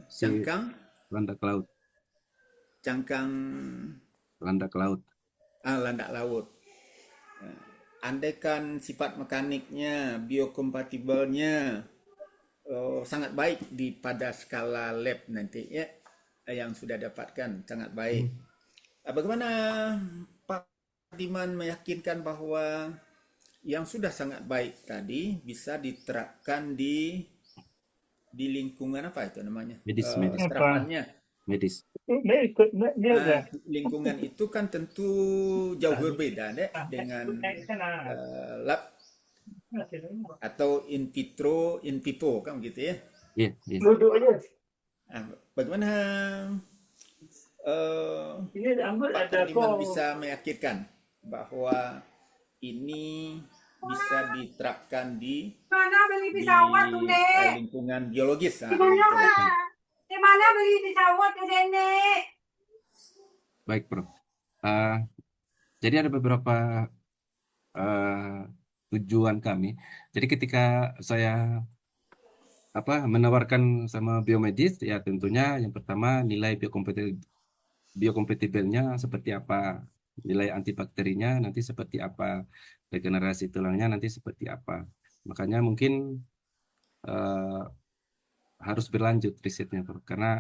si cangkang landak laut, cangkang landak laut. landak laut. Andaikan sifat mekaniknya, biokompatibelnya sangat baik pada skala lab nanti ya, yang sudah dapatkan sangat baik. Bagaimana Pak Diman meyakinkan bahwa yang sudah sangat baik tadi bisa diterapkan di lingkungan apa itu namanya? Medis, Terapannya. medis. Lingkungan itu kan tentu jauh berbeda deh dengan lab atau in vitro, in vivo kan gitu ya. Iya, iya. Bagaimana Pak Tardiman bisa meyakinkan bahwa ini bisa diterapkan di lingkungan biologis? Gitu. Baik, Bro. Jadi ada beberapa tujuan kami. Jadi ketika saya menawarkan sama biomedis, ya tentunya yang pertama nilai biokompatibelnya seperti apa, nilai antibakterinya nanti seperti apa, regenerasi tulangnya nanti seperti apa. Makanya mungkin eh, harus berlanjut risetnya, Bro, karena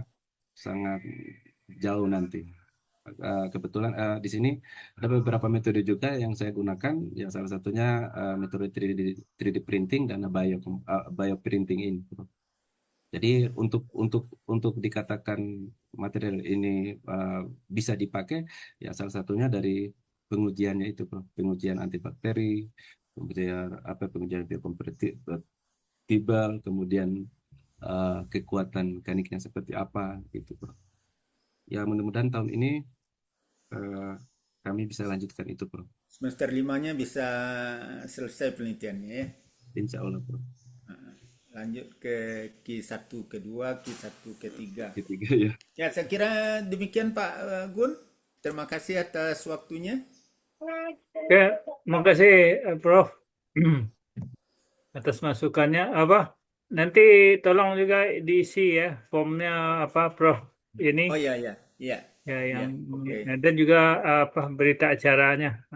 sangat jauh nanti. Kebetulan di sini ada beberapa metode juga yang saya gunakan. Ya salah satunya metode 3D printing dan bioprinting ini. Jadi untuk dikatakan material ini uh, bisa dipakai, ya salah satunya dari pengujiannya itu, Bro. Pengujian antibakteri, kemudian pengujian biokompatibel, kemudian kekuatan mekaniknya seperti apa gitu, Bro. Ya mudah-mudahan tahun ini kami bisa lanjutkan itu, Bro. Semester 5-nya bisa selesai penelitiannya ya. Insya Allah, Bro. Lanjut ke Q1 kedua, Q1 ketiga. Ketiga ya. Ya, saya kira demikian Pak Gun. Terima kasih atas waktunya. Oke, terima kasih Prof. atas masukannya. Nanti tolong juga diisi ya formnya Prof. Ini Oh iya, iya, iya, ya iya. yang Oke, dan juga berita acaranya.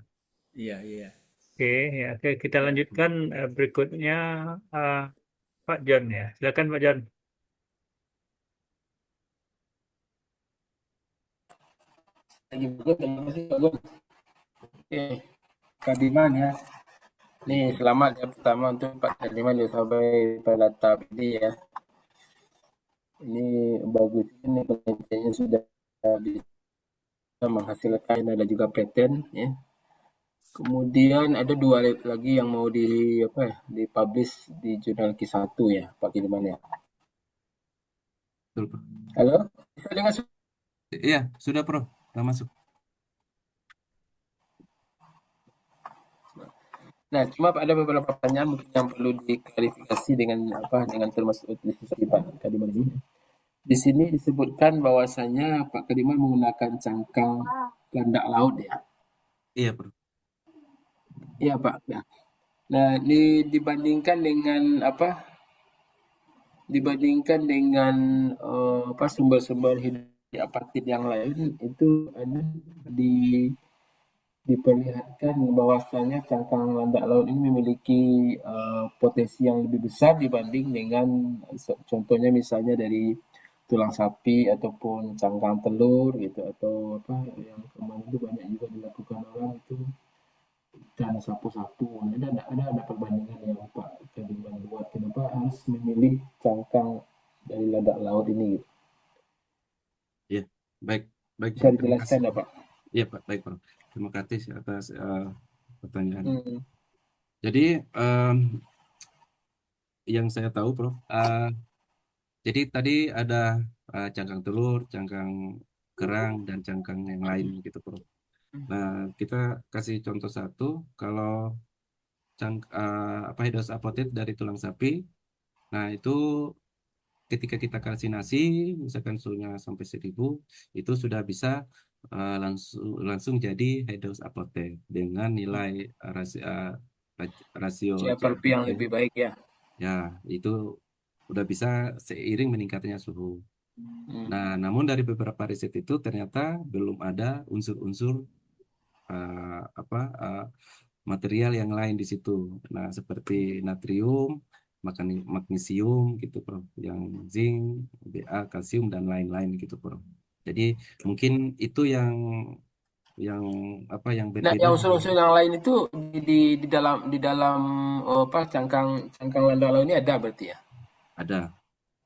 iya, iya. Oke, ya oke kita lanjutkan berikutnya Pak John ya. Silakan Pak John. Lagi bagus, terima kasih Pak Gun. Oke, Kadiman ya. Nih selamat ya pertama untuk Pak Kadiman yang sampai pada tahap ini ya. Ini bagus, ini penelitiannya sudah bisa menghasilkan ada juga paten ya. Kemudian ada 2 lagi yang mau dipublish di jurnal Q1 ya, Pak Kadiman ya. Betul, Bro. Halo, bisa dengar? Iya, sudah, Bro. Sudah masuk. Nah, cuma ada beberapa pertanyaan mungkin yang perlu diklarifikasi dengan termasuk diskusi Pak Kadiman ini. Di sini disebutkan bahwasanya Pak Kadiman menggunakan cangkang landak laut ya. Iya, Bro. Iya, Pak. Ya. Nah, dibandingkan dengan sumber-sumber hidup apatit yang lain itu ada diperlihatkan bahwasanya cangkang landak laut ini memiliki potensi yang lebih besar dibanding dengan contohnya misalnya dari tulang sapi ataupun cangkang telur gitu atau yang kemarin itu banyak juga dilakukan orang itu ikan sapu-sapu. Ada perbandingan yang Pak Kadiman buat kenapa harus memilih cangkang dari landak laut ini gitu. Iya, baik. Bisa dijelaskan ya Pak? Iya, Pak. Baik, Bro. Terima kasih atas pertanyaan. Jadi yang saya tahu, Prof, jadi tadi ada cangkang telur, cangkang kerang, dan cangkang yang lain gitu, Prof. Nah, kita kasih contoh satu, kalau Hydrous apotet dari tulang sapi, nah itu ketika kita kalsinasi, misalkan suhunya sampai 1000, itu sudah bisa langsung jadi Hydrous apotet dengan nilai rasio CFRP yang lebih baik ya. Ya, itu udah bisa seiring meningkatnya suhu. Nah, namun dari beberapa riset itu ternyata belum ada unsur-unsur material yang lain di situ. Nah, seperti natrium, magnesium gitu, Bro, yang zinc, Ba, kalsium dan lain-lain gitu, Bro. Jadi mungkin itu yang Nah, berbeda. yang unsur-unsur yang lain itu di dalam cangkang landak laut ini ada berarti ya? Ada.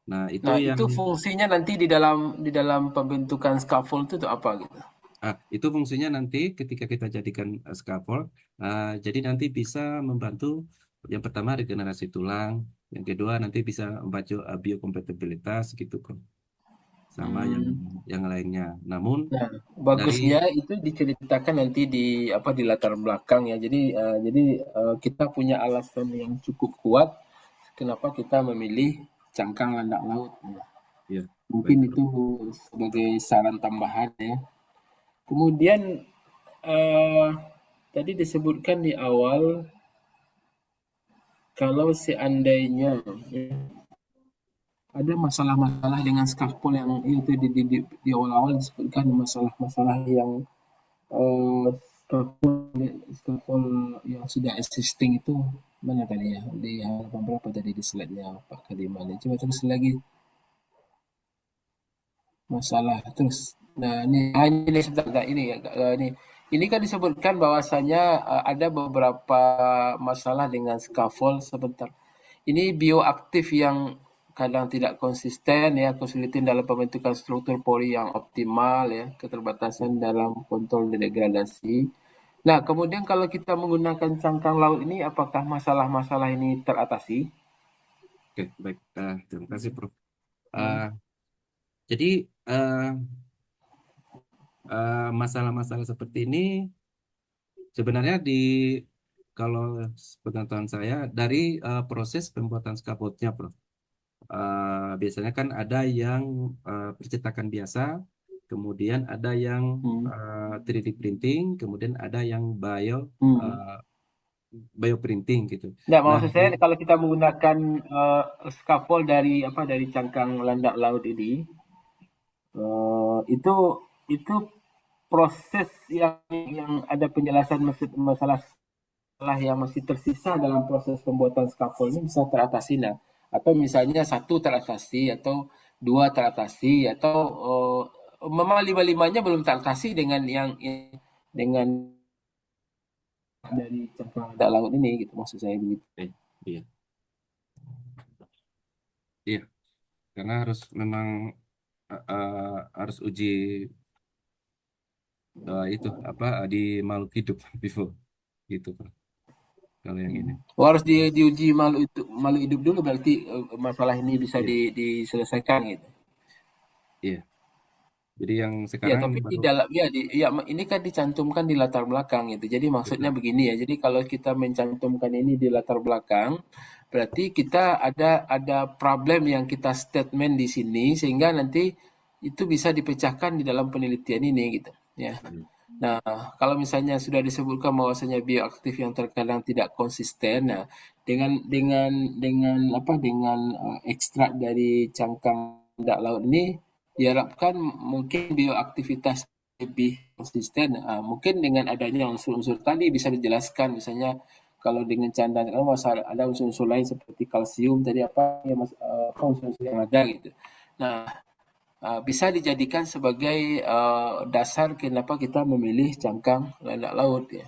Nah, itu fungsinya nanti di dalam pembentukan scaffold itu apa gitu? Itu fungsinya nanti ketika kita jadikan scaffold, jadi nanti bisa membantu yang pertama regenerasi tulang, yang kedua nanti bisa membantu biokompatibilitas gitu, Bro, sama yang lainnya. Namun bagusnya itu diceritakan nanti di latar belakang ya. Jadi kita punya alasan yang cukup kuat kenapa kita memilih cangkang landak laut. Ya, mungkin baik, itu sebagai saran tambahan ya. Kemudian tadi disebutkan di awal kalau seandainya ada masalah-masalah dengan scaffold yang itu di awal-awal disebutkan masalah-masalah yang scaffold yang sudah existing itu mana tadi ya, di halaman berapa tadi di slide-nya Pak Kadiman? Coba terus lagi masalah terus. Nah ini sebentar ini kan disebutkan bahwasanya ada beberapa masalah dengan scaffold sebentar. Ini bioaktif yang kadang tidak konsisten ya, kesulitan dalam pembentukan struktur pori yang optimal ya, keterbatasan dalam kontrol degradasi, Nah, kemudian kalau kita menggunakan cangkang laut ini, apakah masalah-masalah ini teratasi? Oke, baik. Terima kasih, Prof. Hmm. Jadi masalah-masalah seperti ini sebenarnya kalau pengetahuan saya dari proses pembuatan scaffoldnya, Prof. Biasanya kan ada yang percetakan biasa, kemudian ada yang Hmm. 3D printing, kemudian ada yang Hmm. bioprinting gitu. Nah, Nah, maksud saya kalau kita menggunakan scaffold dari cangkang landak laut ini, itu proses yang ada penjelasan masalah yang masih tersisa dalam proses pembuatan scaffold ini bisa teratasi, nah, atau misalnya satu teratasi atau dua teratasi atau memang lima-limanya belum teratasi dengan dari cangkang landak laut ini gitu, maksud saya begitu. iya, iya, karena memang harus uji itu apa di makhluk hidup before gitu, Prof. Kalau yang ini, Harus diuji malu hidup dulu, berarti masalah ini bisa iya, diselesaikan gitu. iya. Jadi yang Ya, sekarang tapi di baru dalam ini kan dicantumkan di latar belakang gitu. Jadi maksudnya betul, begini ya. Jadi kalau kita mencantumkan ini di latar belakang, berarti kita ada problem yang kita statement di sini sehingga nanti itu bisa dipecahkan di dalam penelitian ini gitu, ya. iya, Nah, kalau misalnya sudah disebutkan bahwasanya bioaktif yang terkadang tidak konsisten, nah dengan ekstrak dari cangkang landak laut ini diharapkan mungkin bioaktivitas lebih konsisten. Mungkin dengan adanya unsur-unsur tadi bisa dijelaskan, misalnya kalau dengan canda ada unsur-unsur lain seperti kalsium tadi apa unsur-unsur yang ada gitu. Nah, bisa dijadikan sebagai dasar kenapa kita memilih cangkang landak laut ya.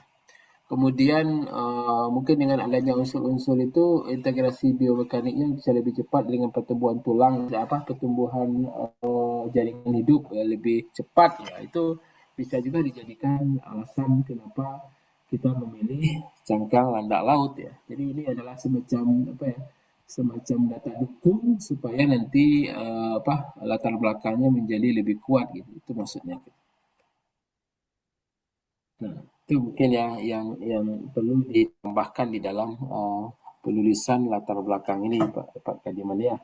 Kemudian mungkin dengan adanya unsur-unsur itu integrasi biomekaniknya bisa lebih cepat dengan pertumbuhan tulang, pertumbuhan jaringan hidup lebih cepat ya. Itu bisa juga dijadikan alasan kenapa kita memilih cangkang landak laut ya. Jadi ini adalah semacam data dukung supaya nanti latar belakangnya menjadi lebih kuat gitu. Itu maksudnya. Nah, itu mungkin yang perlu ditambahkan di dalam penulisan latar belakang ini, Pak Kadiman ya.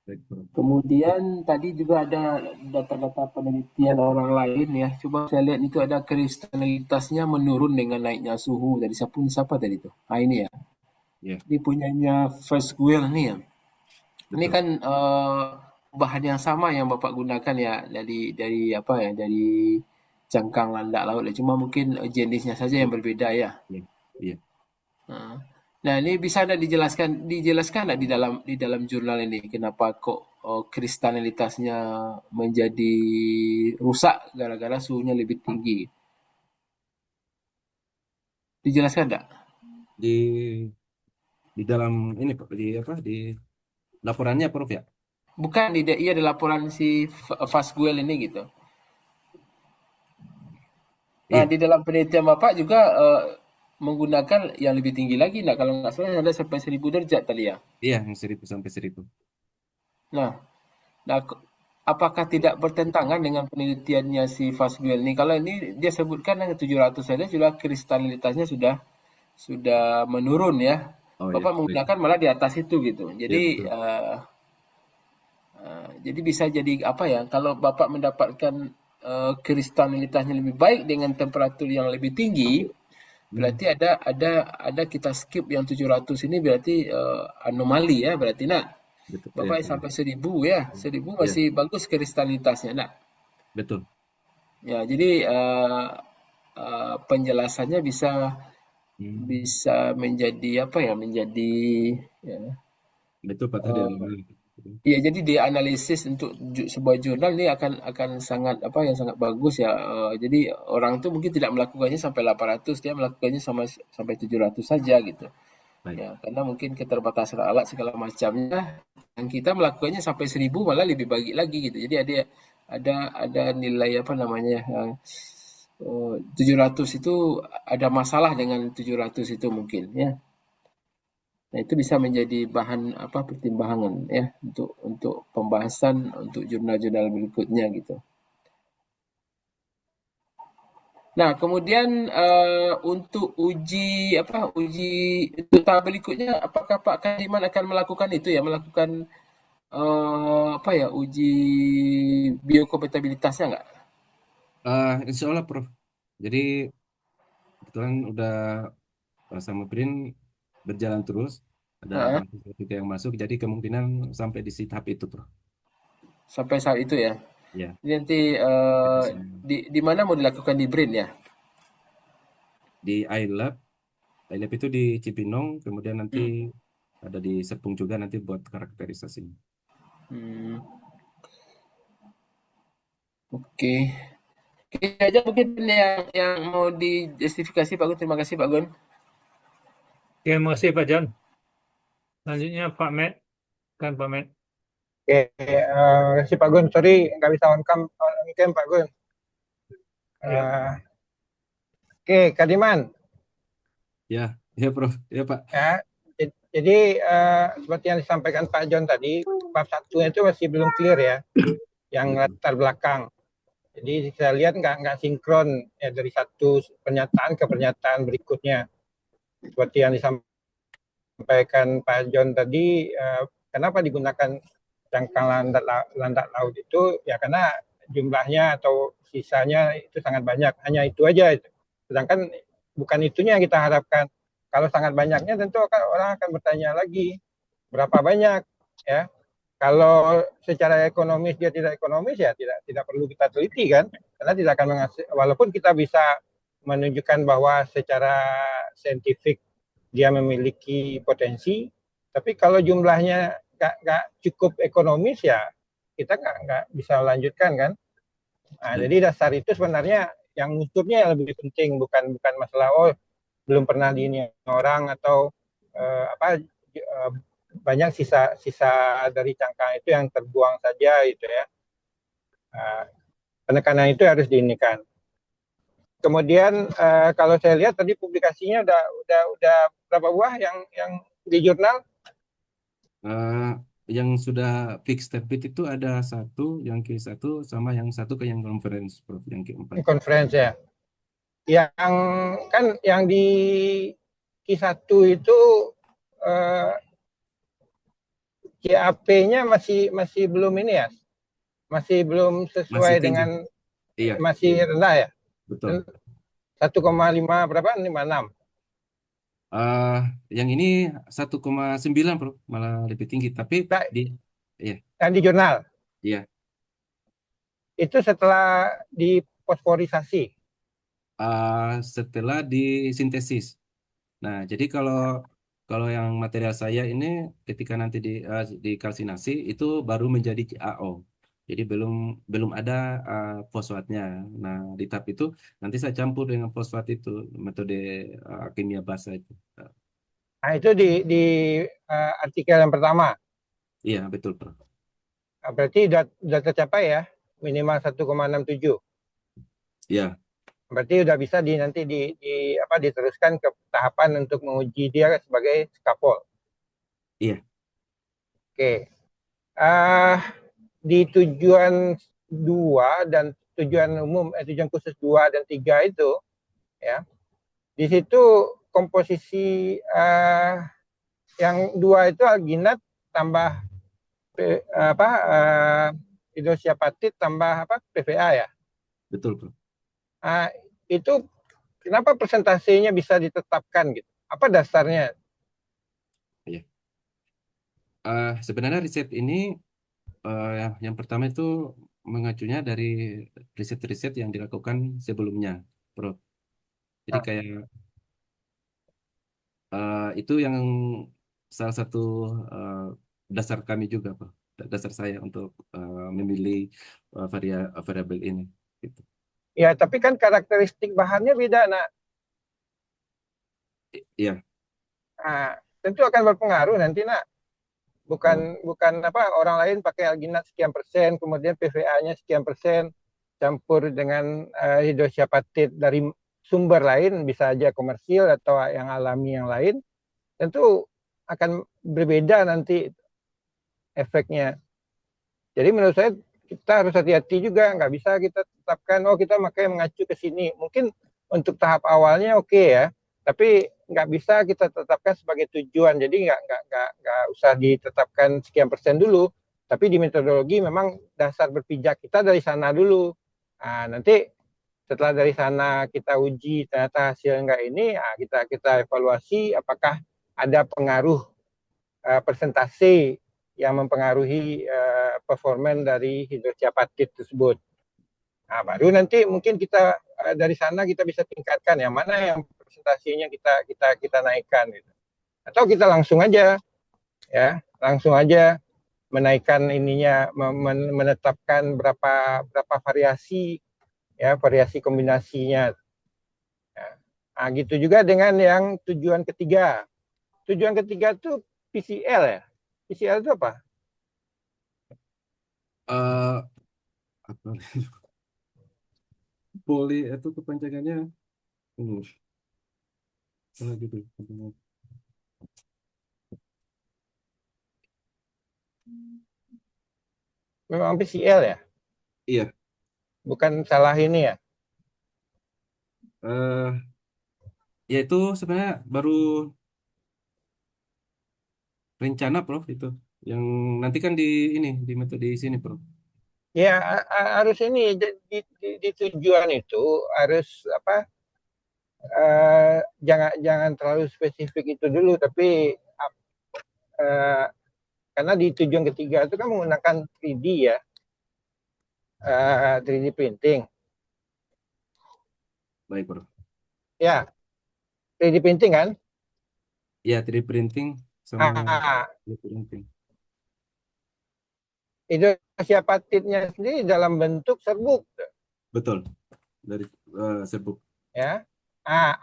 baik, Prof. Kemudian tadi juga ada data-data penelitian orang lain ya. Coba saya lihat itu ada kristalinitasnya menurun dengan naiknya suhu. Dari siapa tadi itu? Ini ya. Iya, Ini punyanya First Wheel nih ya. Ini betul. kan bahan yang sama yang Bapak gunakan ya dari cangkang landak laut. Cuma mungkin jenisnya saja yang Iya, berbeda ya. iya, iya. Nah, ini bisa ada dijelaskan nggak di dalam jurnal ini kenapa kok kristalinitasnya menjadi rusak gara-gara suhunya lebih tinggi? Dijelaskan nggak? Di dalam ini, Pak, di apa di laporannya, Prof, ya. Bukan iya ada laporan si Fasguel ini gitu. Nah, Iya, di dalam penelitian Bapak juga menggunakan yang lebih tinggi lagi. Nah, kalau nggak salah ada sampai 1000 derajat tadi ya. iya, yang 1000 sampai 1000. Nah, nah, apakah tidak bertentangan dengan penelitiannya si Fasguel ini? Kalau ini dia sebutkan yang 700 saja sudah kristalinitasnya sudah menurun ya. Oh ya, Bapak baik. menggunakan malah di atas itu gitu. Ya, Jadi betul. jadi bisa jadi apa ya? Kalau Bapak mendapatkan kristalinitasnya lebih baik dengan temperatur yang lebih tinggi, Hmm, berarti ada kita skip yang 700 ini berarti anomali ya berarti nak. betul. Ya, Bapak ya, sampai 1000 ya. 1000 ya, masih bagus kristalinitasnya nak. betul. Ya, jadi penjelasannya bisa Hmm, bisa menjadi menjadi ya, betul, Pak, tadi eh, anomali. ya jadi dia analisis untuk sebuah jurnal ini akan sangat sangat bagus ya. Jadi orang itu mungkin tidak melakukannya sampai 800, dia melakukannya sampai 700 saja gitu. Baik. Ya, karena mungkin keterbatasan alat segala macamnya. Dan kita melakukannya sampai 1000 malah lebih baik lagi gitu. Jadi ada nilai 700 itu ada masalah dengan 700 itu mungkin ya. Nah, itu bisa menjadi bahan apa pertimbangan ya untuk pembahasan untuk jurnal-jurnal berikutnya gitu. Nah, kemudian untuk uji untuk tahap berikutnya, apakah Pak Kadiman akan melakukan itu ya, melakukan uji biokompatibilitasnya nggak? Insya Allah, Prof. Jadi kebetulan udah sama BRIN berjalan terus, ada Heeh, mahasiswa yang masuk, jadi kemungkinan sampai di tahap itu, Prof. sampai saat itu ya. Ya, Jadi nanti itu semua. di mana mau dilakukan di BRIN ya? Di iLab itu di Cipinong, kemudian nanti Hmm. ada di Serpong juga nanti buat karakterisasi. Hmm, oke. Oke aja mungkin yang mau dijustifikasi Pak Gun. Terima kasih Pak Gun. Terima kasih Pak John. Selanjutnya Pak Matt, kan Pak Matt. Oke, terima kasih Pak Gun. Sorry nggak bisa on cam Pak Gun. Ya, Oke, Kadiman. Ya, ya, Prof. Ya, Pak. Ya, jadi seperti yang disampaikan Pak John tadi, bab 1 itu masih belum clear ya, yang Betul. latar belakang. Jadi saya lihat nggak sinkron ya dari satu pernyataan ke pernyataan berikutnya. Seperti yang disampaikan Pak John tadi, kenapa digunakan cangkang landak laut itu? Ya karena jumlahnya atau sisanya itu sangat banyak, hanya itu aja. Sedangkan bukan itunya yang kita harapkan. Kalau sangat banyaknya tentu orang akan bertanya lagi berapa banyak ya. Kalau secara ekonomis dia tidak ekonomis ya tidak perlu kita teliti kan, karena tidak akan menghasil, walaupun kita bisa menunjukkan bahwa secara saintifik dia memiliki potensi, tapi kalau jumlahnya nggak cukup ekonomis ya kita nggak bisa lanjutkan kan. Nah, Ya, jadi dasar itu sebenarnya yang unsurnya yang lebih penting, bukan masalah belum pernah diini orang atau banyak sisa dari cangkang itu yang terbuang saja itu ya. Uh, Penekanan itu harus diinikan. Kemudian kalau saya lihat tadi publikasinya udah berapa buah yang di jurnal? yang sudah fix terbit itu ada satu, yang Q1 sama yang satu ke yang conference, Prof. Yang keempat. Conference ya. Yang kan yang di Q1 itu CAP-nya masih belum ini ya, masih belum sesuai Masih tinggi. dengan Iya, masih iya, rendah ya. betul. 1,5 berapa? 56. Eh, yang ini 1,9, Prof. Malah lebih tinggi. Tapi Nah, di, iya, yang di jurnal iya. itu setelah difosforisasi. Setelah disintesis. Nah, jadi kalau kalau yang material saya ini ketika nanti dikalsinasi itu baru menjadi CaO. Jadi belum belum ada fosfatnya. Nah, di tahap itu nanti saya campur dengan fosfat itu metode kimia basa itu. Nah, itu di artikel yang pertama. Iya, betul, Prof. Nah, berarti sudah tercapai ya, minimal 1,67. Iya, Berarti sudah bisa nanti diteruskan ke tahapan untuk menguji dia sebagai skapol. iya, Oke. Di tujuan 2 dan tujuan khusus 2 dan 3 itu ya. Di situ komposisi yang 2 itu alginat tambah hidrosiapatit tambah PVA ya. betul, Prof. Itu kenapa persentasenya bisa ditetapkan gitu? Apa dasarnya? Iya. Sebenarnya riset ini yang pertama itu mengacunya dari riset-riset yang dilakukan sebelumnya, Prof. Jadi Nah, kayak itu yang salah satu eh, dasar kami juga, Pak. Dasar saya untuk memilih variabel ini. Gitu. ya, tapi kan karakteristik bahannya beda, nah. Iya. Tentu akan berpengaruh nanti, nak. Oh, Bukan orang lain pakai alginat sekian persen, kemudian PVA-nya sekian persen. campur dengan hidroksiapatit dari sumber lain, bisa aja komersil atau yang alami yang lain, tentu akan berbeda nanti efeknya. Jadi menurut saya kita harus hati-hati juga, nggak bisa kita tetapkan, oh kita pakai mengacu ke sini. Mungkin untuk tahap awalnya oke ya, tapi nggak bisa kita tetapkan sebagai tujuan. Jadi nggak usah ditetapkan sekian persen dulu, tapi di metodologi memang dasar berpijak kita dari sana dulu. Nah, nanti setelah dari sana kita uji ternyata hasil nggak ini, nah kita evaluasi apakah ada pengaruh persentase yang mempengaruhi performan dari hidroksiapatit tersebut. Nah, baru nanti mungkin kita dari sana kita bisa tingkatkan yang mana yang presentasinya kita naikkan gitu. Atau kita langsung aja menaikkan ininya, menetapkan berapa variasi kombinasinya. Nah, gitu juga dengan yang tujuan ketiga. Tujuan ketiga itu PCL ya. PCL itu apa? Eh, apa? Poli itu kepanjangannya gitu. Memang PCL ya? Iya. Bukan salah ini ya? Ya itu sebenarnya baru rencana Prof itu. Yang nanti kan di metode di sini Prof. Ya harus ini di tujuan itu harus apa? Jangan terlalu spesifik itu dulu, tapi karena di tujuan ketiga itu kan menggunakan 3D ya, 3D printing. Baik Prof. Ya, 3D printing kan? Ya 3D printing sama Ah, 3D printing. itu siapatitnya sendiri dalam bentuk serbuk Betul. Dari serbuk. ya.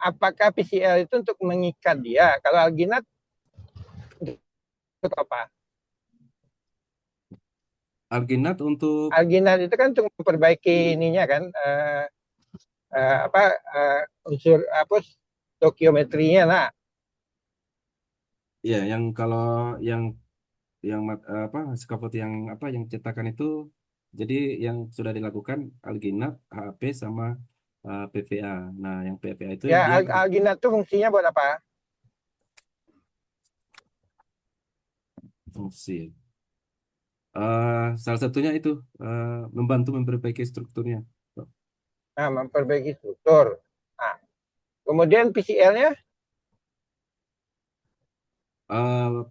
Apakah PCL itu untuk mengikat dia? Kalau alginat untuk apa? Alginat untuk Alginat itu kan untuk memperbaiki ininya kan, unsur apa stokiometrinya. Nah, ya yang kalau yang scaffold yang yang cetakan itu jadi yang sudah dilakukan alginat, HAP sama PVA. Nah, yang PVA itu ya dia alginat itu fungsinya buat apa? fungsi. Salah satunya itu membantu memperbaiki strukturnya. Nah, memperbaiki struktur. Nah, kemudian PCL-nya,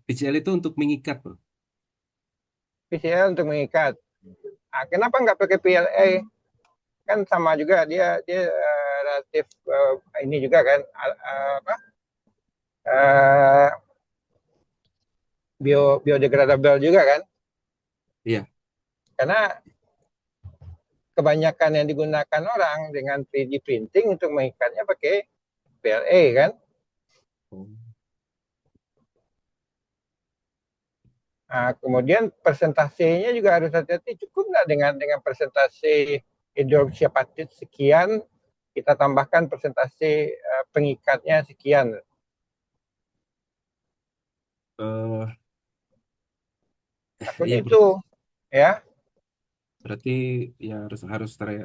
PCL itu untuk mengikat, Bro. PCL untuk mengikat. Nah, kenapa nggak pakai PLA? Kan sama juga dia relatif ini juga kan uh, biodegradable juga kan? Iya. Karena kebanyakan yang digunakan orang dengan 3D printing untuk mengikatnya pakai PLA kan? Nah, kemudian persentasenya juga harus hati-hati, cukup nggak dengan persentase hidroksiapatit sekian, kita tambahkan persentase pengikatnya sekian. Takutnya Iya, itu Bro. ya. Berarti ya harus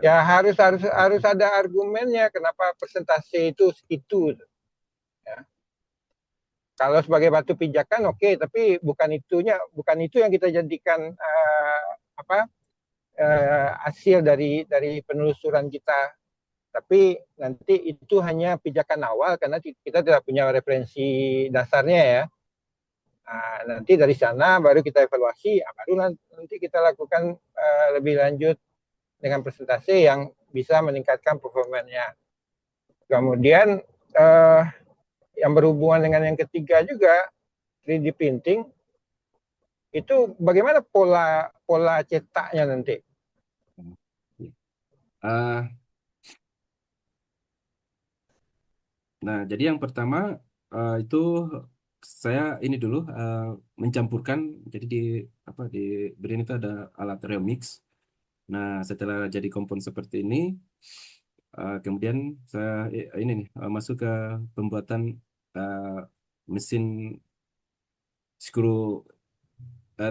Ya harus ada argumennya kenapa persentase itu segitu. Ya. Kalau sebagai batu pijakan oke, tapi bukan itu yang kita jadikan hasil dari penelusuran kita. Tapi nanti itu hanya pijakan awal karena kita tidak punya referensi dasarnya ya. Nah, nanti dari sana baru kita evaluasi, baru nanti kita lakukan lebih lanjut dengan presentasi yang bisa meningkatkan performanya. Kemudian yang berhubungan dengan yang ketiga juga 3D printing itu bagaimana pola cetaknya nanti? Nah, jadi yang pertama itu saya ini dulu mencampurkan. Jadi di Brin itu ada alat remix. Nah, setelah jadi kompon seperti ini, kemudian saya ini nih masuk ke pembuatan uh, mesin screw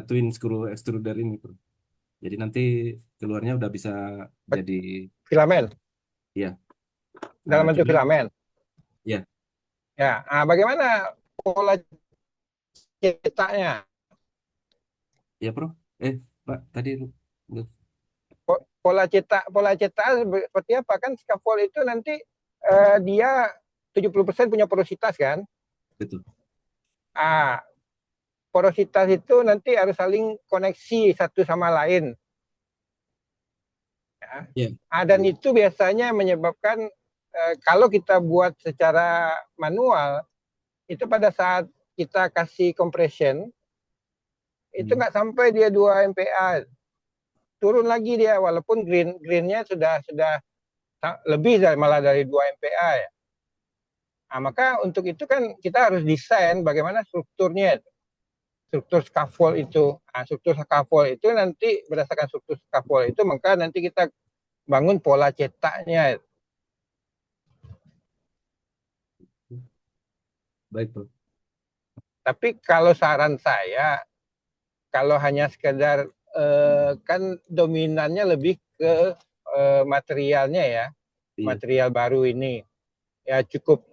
twin screw extruder ini, Bro. Jadi nanti keluarnya udah bisa jadi Filamen, ya. dalam bentuk Cuman filamen. ya, Ya, bagaimana pola cetaknya? ya, Bro. Pak, tadi lu- Pola cetak seperti apa kan? Scaffold itu nanti dia 70% punya porositas kan? betul. Ah, porositas itu nanti harus saling koneksi satu sama lain. Ya. Ya. Dan itu biasanya menyebabkan kalau kita buat secara manual, itu pada saat kita kasih compression, itu nggak sampai dia 2 MPa. Turun lagi dia, walaupun greennya sudah lebih malah dari 2 MPa ya. Nah, maka untuk itu kan kita harus desain bagaimana strukturnya, struktur scaffold itu. Nah, struktur scaffold itu nanti berdasarkan struktur scaffold itu, maka nanti kita bangun pola cetaknya. Baik, Bro. Tapi kalau saran saya, kalau hanya sekedar kan dominannya lebih ke materialnya ya, Iya. material baru ini. Ya cukup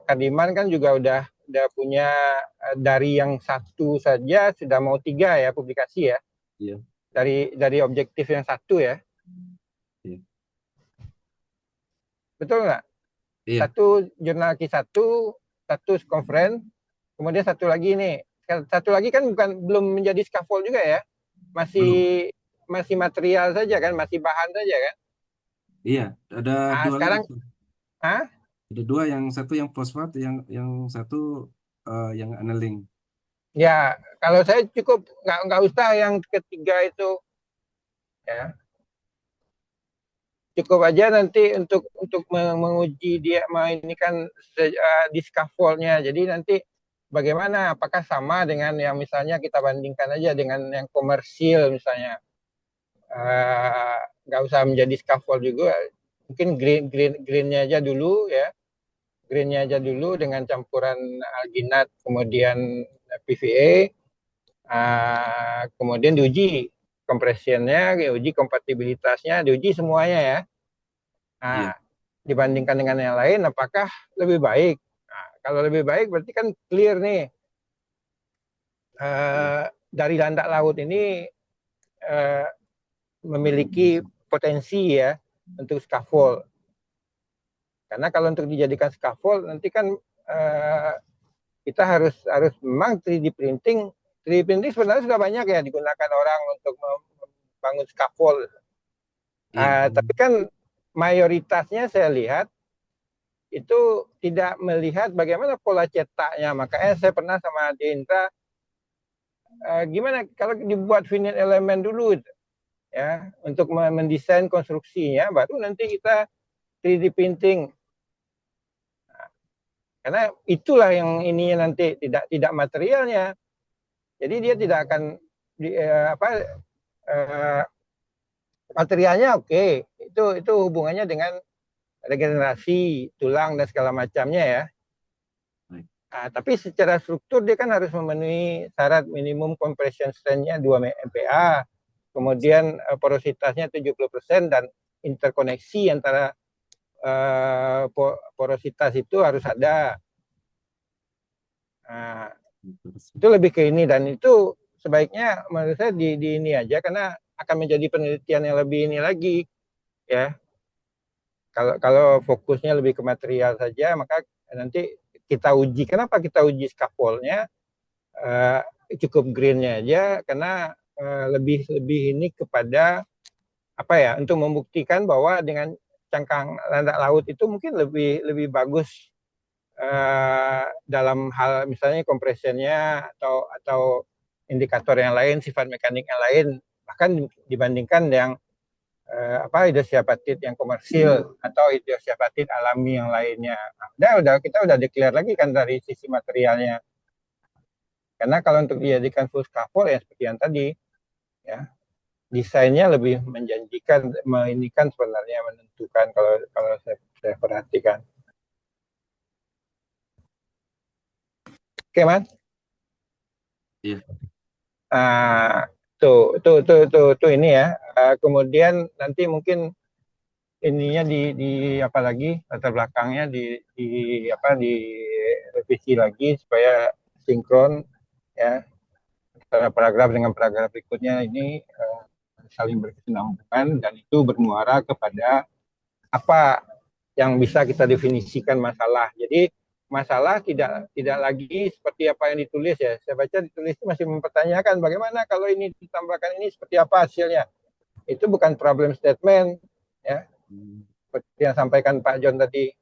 Kadiman kan juga udah punya dari yang satu saja sudah mau 3 ya publikasi ya. Iya. Dari objektif yang satu ya. Iya. Betul nggak? Iya. Satu jurnal Q1, satu conference, kemudian satu lagi nih. Satu lagi kan belum menjadi scaffold juga ya. Belum. Masih material saja kan, masih bahan saja kan. Iya, ada dua lagi, Sekarang Bro. ah Ada dua, yang satu yang fosfat, yang satu yang annealing. ya kalau saya cukup nggak usah yang ketiga itu ya. Cukup aja nanti untuk menguji dia ini kan di scaffoldnya. Jadi nanti bagaimana, apakah sama dengan yang misalnya kita bandingkan aja dengan yang komersil misalnya. Nggak usah menjadi scaffold juga, mungkin greennya aja dulu ya, greennya aja dulu dengan campuran alginat kemudian PVA, kemudian diuji kompresinya, diuji kompatibilitasnya, diuji semuanya ya. Iya. Dibandingkan dengan yang lain, apakah lebih baik? Kalau lebih baik berarti kan clear nih, dari landak laut ini memiliki potensi ya untuk scaffold. Karena kalau untuk dijadikan scaffold nanti kan kita harus memang 3D printing. 3D printing sebenarnya sudah banyak ya digunakan orang untuk membangun scaffold. Tapi kan mayoritasnya saya lihat itu tidak melihat bagaimana pola cetaknya. Makanya saya pernah sama Indra, gimana kalau dibuat finite elemen dulu ya untuk mendesain konstruksinya, baru nanti kita 3D printing. Karena itulah yang ininya nanti tidak materialnya. Jadi dia tidak akan materialnya oke. Itu hubungannya dengan regenerasi tulang dan segala macamnya ya. Tapi secara struktur dia kan harus memenuhi syarat minimum compression strength-nya 2 MPa, kemudian porositasnya 70% dan interkoneksi antara porositas itu harus ada. Itu lebih ke ini, dan itu sebaiknya menurut saya di ini aja, karena akan menjadi penelitian yang lebih ini lagi ya. Kalau fokusnya lebih ke material saja, maka nanti kita uji. Kenapa kita uji scaffoldnya? Cukup greennya aja, karena lebih ini kepada apa ya, untuk membuktikan bahwa dengan cangkang landak laut itu mungkin lebih bagus dalam hal misalnya kompresinya atau indikator yang lain, sifat mekanik yang lain, bahkan dibandingkan yang hidrosiapatit yang komersil atau hidrosiapatit alami yang lainnya. Kita udah declare lagi kan dari sisi materialnya. Karena kalau untuk dijadikan full scaffold ya seperti yang tadi ya, desainnya lebih menjanjikan, ini kan sebenarnya menentukan kalau saya perhatikan. Oke, Mas. Iya. Tuh ini ya. Kemudian nanti mungkin ininya di apa lagi, latar belakangnya di revisi lagi supaya sinkron ya antara paragraf dengan paragraf berikutnya ini saling berkesinambungan dan itu bermuara kepada apa yang bisa kita definisikan masalah. Jadi masalah tidak lagi seperti apa yang ditulis ya. Saya baca ditulis itu masih mempertanyakan bagaimana kalau ini ditambahkan ini seperti apa hasilnya. Itu bukan problem statement ya. Seperti yang sampaikan Pak John tadi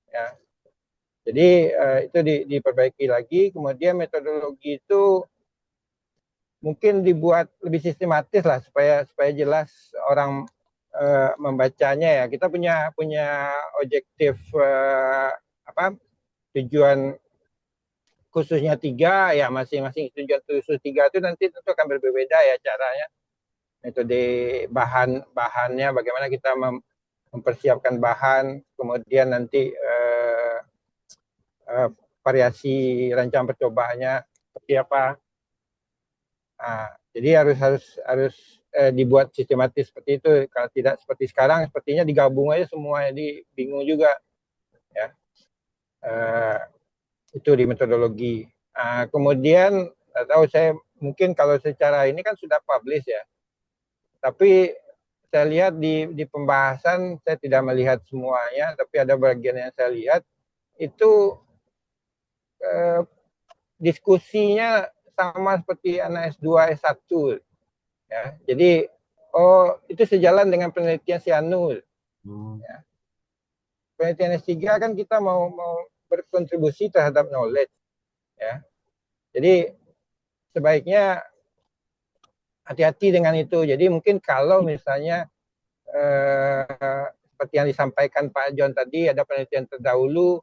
ya. Jadi itu diperbaiki lagi. Kemudian metodologi itu mungkin dibuat lebih sistematis lah supaya jelas orang membacanya ya. Kita punya objektif tujuan khususnya 3 ya, masing-masing tujuan khusus 3 itu nanti tentu akan berbeda ya caranya. Metode bahannya bagaimana kita mempersiapkan bahan, kemudian nanti variasi rancangan percobaannya seperti apa. Nah, jadi harus dibuat sistematis seperti itu. Kalau tidak seperti sekarang, sepertinya digabung aja semua, jadi bingung juga. Ya, itu di metodologi. Kemudian, tahu saya mungkin kalau secara ini kan sudah publish ya, tapi saya lihat di pembahasan saya tidak melihat semuanya, tapi ada bagian yang saya lihat itu diskusinya sama seperti anak S2, S1 ya. Jadi itu sejalan dengan penelitian si Anul. Ya. Penelitian S3 kan kita mau berkontribusi terhadap knowledge ya. Jadi sebaiknya hati-hati dengan itu. Jadi mungkin kalau misalnya seperti yang disampaikan Pak John tadi, ada penelitian terdahulu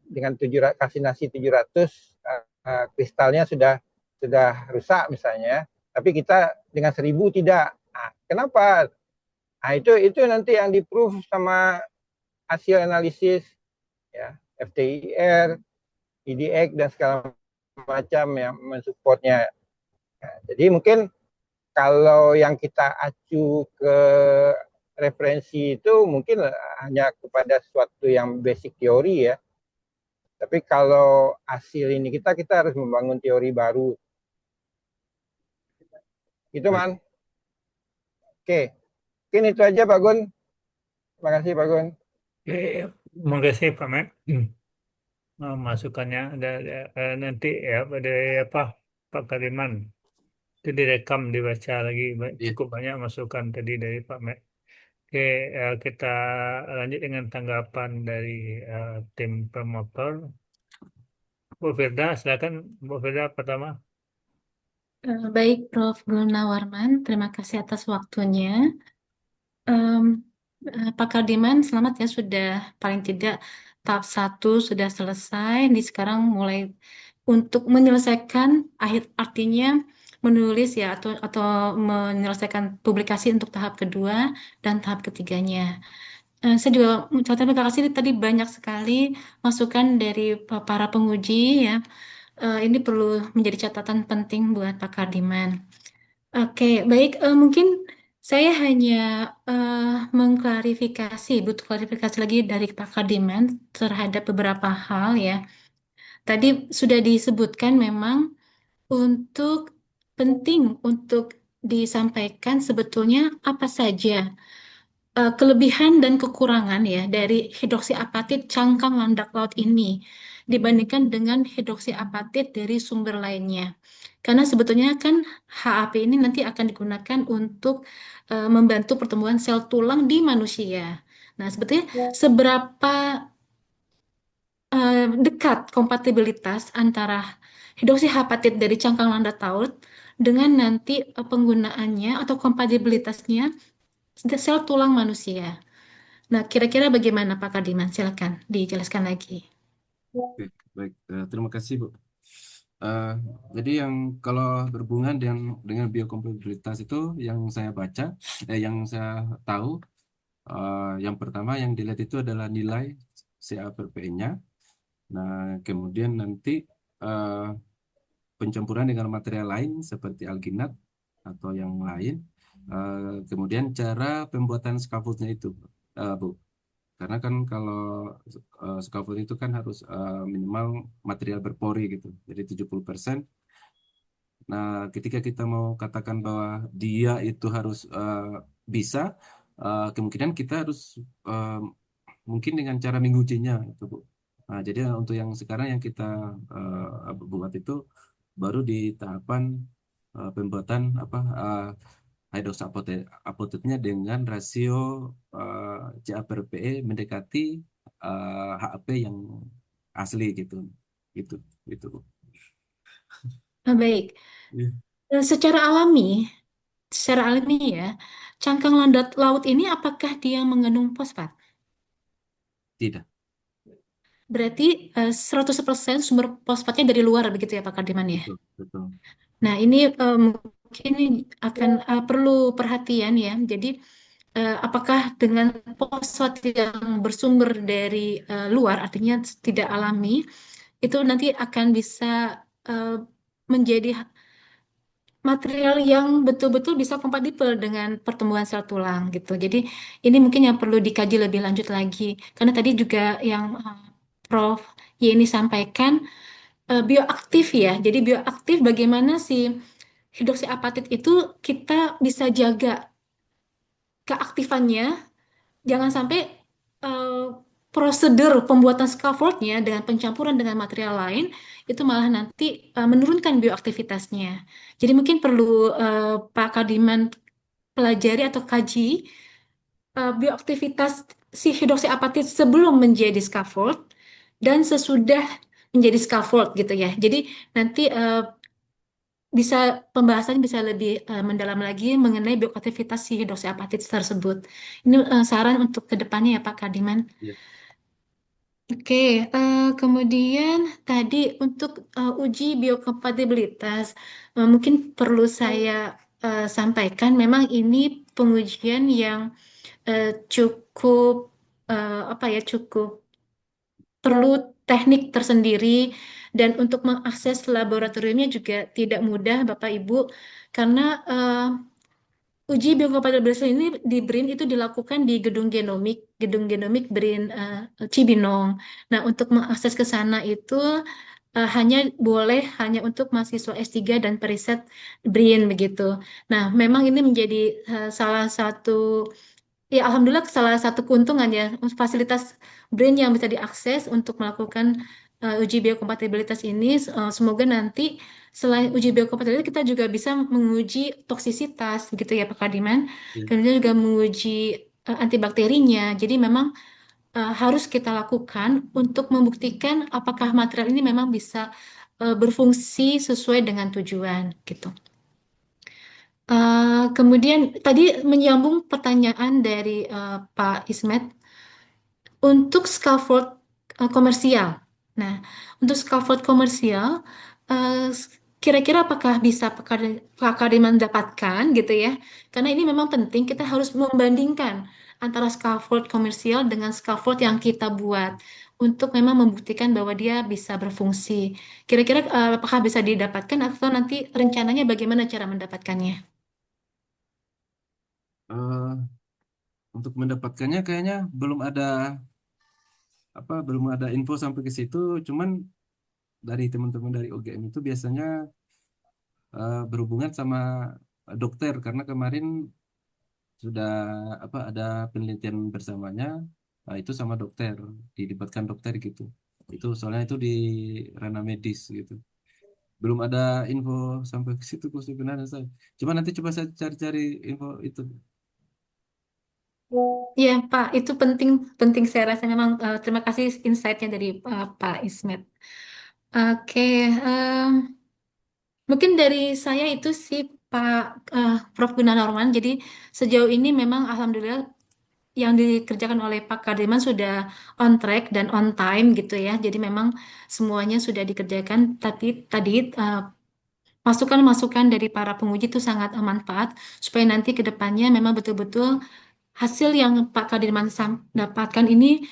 dengan kasinasi 700 kristalnya sudah rusak misalnya, tapi kita dengan 1000 tidak. Kenapa? Itu nanti yang di-proof sama hasil analisis ya, FTIR, IDX dan segala macam yang mensupportnya. Jadi mungkin kalau yang kita acu ke referensi itu mungkin hanya kepada sesuatu yang basic teori ya. Tapi kalau hasil ini kita harus membangun teori baru. Gitu, Man. Oke. Mungkin itu aja, Pak Gun. Terima kasih, Pak Gun. Terima kasih Pak Mek. Masukannya ada nanti ya pada apa Pak Kariman itu direkam dibaca lagi cukup banyak masukan tadi dari Pak Mek. Oke, kita lanjut dengan tanggapan dari tim promotor. Bu Firda, silakan Bu Firda pertama. Baik, Prof. Gunawarman, terima kasih atas waktunya. Pak Kardiman, selamat ya sudah paling tidak tahap 1 sudah selesai. Ini sekarang mulai untuk menyelesaikan artinya menulis ya atau menyelesaikan publikasi untuk tahap kedua dan tahap ketiganya. Saya juga mengucapkan terima kasih tadi banyak sekali masukan dari para penguji ya. Ini perlu menjadi catatan penting buat Pak Kardiman. Oke, baik. Mungkin saya hanya butuh klarifikasi lagi dari Pak Kardiman terhadap beberapa hal ya. Tadi sudah disebutkan memang untuk penting untuk disampaikan sebetulnya apa saja kelebihan dan kekurangan ya dari hidroksiapatit cangkang landak laut ini dibandingkan dengan hidroksiapatit dari sumber lainnya. Karena sebetulnya kan HAP ini nanti akan digunakan untuk membantu pertumbuhan sel tulang di manusia. Nah, sebetulnya seberapa dekat kompatibilitas antara hidroksiapatit dari cangkang landak laut dengan nanti penggunaannya atau kompatibilitasnya sel tulang manusia. Nah, kira-kira bagaimana Pak Kardiman? Silakan dijelaskan lagi. Oke, baik. Terima kasih Bu. Eh, jadi yang kalau berhubungan dengan biokompatibilitas itu yang saya baca, yang saya tahu, yang pertama yang dilihat itu adalah nilai CA/PPE-nya. Nah, kemudian nanti eh, pencampuran dengan material lain seperti alginat atau yang lain. Kemudian cara pembuatan scaffoldnya itu, Bu. Karena kan kalau scaffold itu kan harus minimal material berpori gitu. Jadi 70%. Nah, ketika kita mau katakan bahwa dia itu harus bisa, kemungkinan kita harus eh, mungkin dengan cara mengujinya itu, Bu. Nah, jadi untuk yang sekarang yang kita buat itu baru di tahapan pembuatan apa hydroxyapatitnya dengan rasio CA/PE mendekati HAP yang asli gitu. Gitu, gitu, Bu. Nah, baik. Iya. Secara alami ya, cangkang landat laut ini apakah dia mengandung fosfat? Tidak, Berarti 100% sumber fosfatnya dari luar begitu ya Pak Kardiman ya? betul, betul. Nah, ini mungkin ini akan perlu perhatian ya. Jadi, apakah dengan fosfat yang bersumber dari luar, artinya tidak alami, itu nanti akan bisa eh, menjadi material yang betul-betul bisa kompatibel dengan pertumbuhan sel tulang gitu. Jadi, ini mungkin yang perlu dikaji lebih lanjut lagi. Karena tadi juga yang Prof. Yeni sampaikan bioaktif ya. Jadi bioaktif bagaimana si hidroksiapatit itu kita bisa jaga keaktifannya, jangan sampai eh, prosedur pembuatan scaffoldnya dengan pencampuran dengan material lain itu malah nanti menurunkan bioaktivitasnya. Jadi mungkin perlu Pak Kadiman pelajari atau kaji bioaktivitas si hidroksiapatit sebelum menjadi scaffold dan sesudah menjadi scaffold gitu ya. Jadi nanti bisa pembahasan bisa lebih mendalam lagi mengenai bioaktivitas si hidroksiapatit tersebut. Ini saran untuk kedepannya ya Pak Kadiman. Iya. Oke, kemudian tadi untuk uji biokompatibilitas, mungkin perlu saya sampaikan, memang ini pengujian yang cukup apa ya, cukup perlu teknik tersendiri dan untuk mengakses laboratoriumnya juga tidak mudah Bapak Ibu karena uji biokompatibilitas ini di BRIN itu dilakukan di Gedung Genomik BRIN Cibinong. Nah, untuk mengakses ke sana itu hanya untuk mahasiswa S3 dan periset BRIN begitu. Nah, memang ini menjadi salah satu ya, alhamdulillah salah satu keuntungan ya fasilitas BRIN yang bisa diakses untuk melakukan uji biokompatibilitas ini. Semoga nanti selain uji biokompatibilitas kita juga bisa menguji toksisitas gitu ya Pak Kadiman. Iya. Kemudian juga menguji antibakterinya. Jadi memang harus kita lakukan untuk membuktikan apakah material ini memang bisa berfungsi sesuai dengan tujuan gitu. Kemudian tadi menyambung pertanyaan dari Pak Ismet untuk scaffold komersial. Nah, untuk scaffold komersial, kira-kira apakah bisa Pak Karim mendapatkan gitu ya? Karena ini memang penting, kita harus membandingkan antara scaffold komersial dengan scaffold yang kita buat untuk memang membuktikan bahwa dia bisa berfungsi. Kira-kira apakah bisa didapatkan atau nanti rencananya bagaimana cara mendapatkannya? Eh, untuk mendapatkannya kayaknya belum ada info sampai ke situ. Cuman dari teman-teman dari UGM itu biasanya berhubungan sama dokter karena kemarin sudah ada penelitian bersamanya, itu sama dokter, dilibatkan dokter gitu. Itu soalnya itu di ranah medis gitu. Belum ada info sampai ke situ kok sebenarnya saya. Cuma nanti coba saya cari-cari info itu. Iya, Pak, itu penting penting saya rasa memang terima kasih insight-nya dari Pak Ismet. Oke, mungkin dari saya itu sih Pak Prof. Gunawarman. Jadi sejauh ini memang alhamdulillah yang dikerjakan oleh Pak Kardiman sudah on track dan on time gitu ya. Jadi memang semuanya sudah dikerjakan. Tapi tadi masukan-masukan dari para penguji itu sangat manfaat supaya nanti ke depannya memang betul-betul hasil yang Pak Kardiman dapatkan ini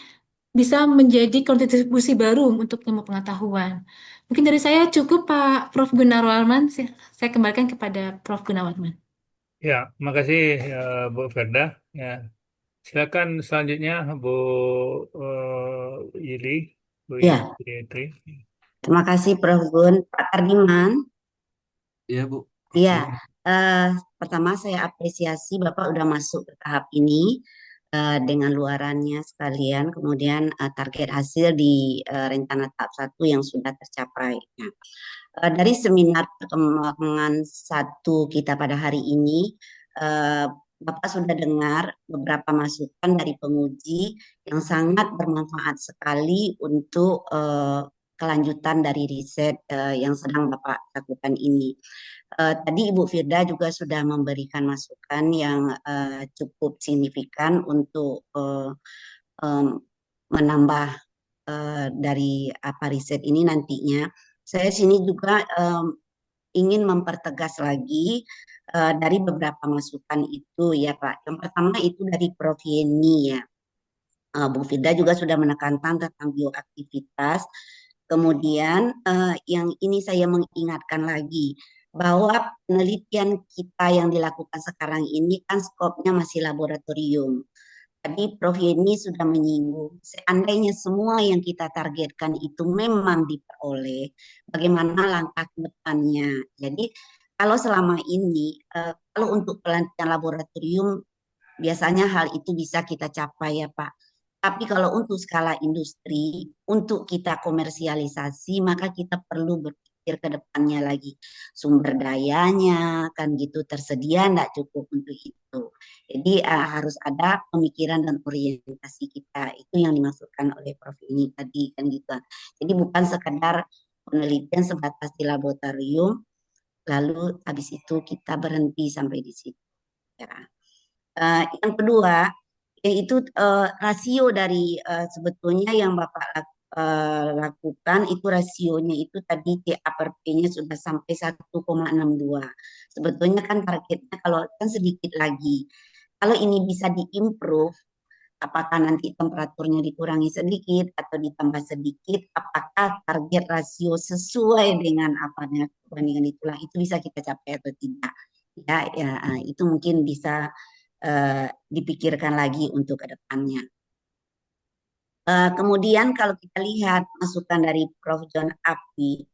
bisa menjadi kontribusi baru untuk ilmu pengetahuan. Mungkin dari saya cukup Pak Prof. Gunawarman. Saya kembalikan kepada Prof. Gunawarman. Ya, makasih Bu Ferda. Ya, silakan selanjutnya Bu Yuli, Bu Ya, Yuli. terima kasih Prof. Gun. Pak Kardiman, Iya, Bu. iya, Iya. pertama saya apresiasi Bapak udah masuk ke tahap ini dengan luarannya sekalian, kemudian target hasil di rencana tahap 1 yang sudah tercapai. Nah, dari seminar perkembangan 1 kita pada hari ini, Bapak sudah dengar beberapa masukan dari penguji yang sangat bermanfaat sekali untuk kelanjutan dari riset yang sedang Bapak lakukan ini. Tadi Ibu Firda juga sudah memberikan masukan yang cukup signifikan untuk menambah dari apa riset ini nantinya. Saya sini juga ingin mempertegas lagi dari beberapa masukan itu ya Pak. Yang pertama itu dari Prof. Yeni ya. Bu Firda juga sudah menekankan tentang bioaktivitas. Kemudian yang ini saya mengingatkan lagi bahwa penelitian kita yang dilakukan sekarang ini kan skopnya masih laboratorium. Tadi Prof. Yeni sudah menyinggung, seandainya semua yang kita targetkan itu memang diperoleh, bagaimana langkah ke depannya. Jadi kalau selama ini, kalau untuk penelitian laboratorium, biasanya hal itu bisa kita capai ya Pak. Tapi kalau untuk skala industri, untuk kita komersialisasi, maka kita perlu berpikir ke depannya lagi. Sumber dayanya, kan gitu, tersedia enggak cukup untuk itu. Jadi harus ada pemikiran dan orientasi kita. Itu yang dimaksudkan oleh Prof. ini tadi, kan gitu. Jadi bukan sekedar penelitian sebatas di laboratorium, lalu habis itu kita berhenti sampai di situ. Ya. Yang kedua, yaitu rasio dari sebetulnya yang Bapak lakukan itu rasionya itu tadi TA per P-nya sudah sampai 1,62. Sebetulnya kan targetnya kalau kan sedikit lagi. Kalau ini bisa diimprove, apakah nanti temperaturnya dikurangi sedikit atau ditambah sedikit, apakah target rasio sesuai dengan apa perbandingan itulah itu bisa kita capai atau tidak. Ya, itu mungkin bisa dipikirkan lagi untuk ke depannya. Kemudian kalau kita lihat masukan dari Prof. John Api,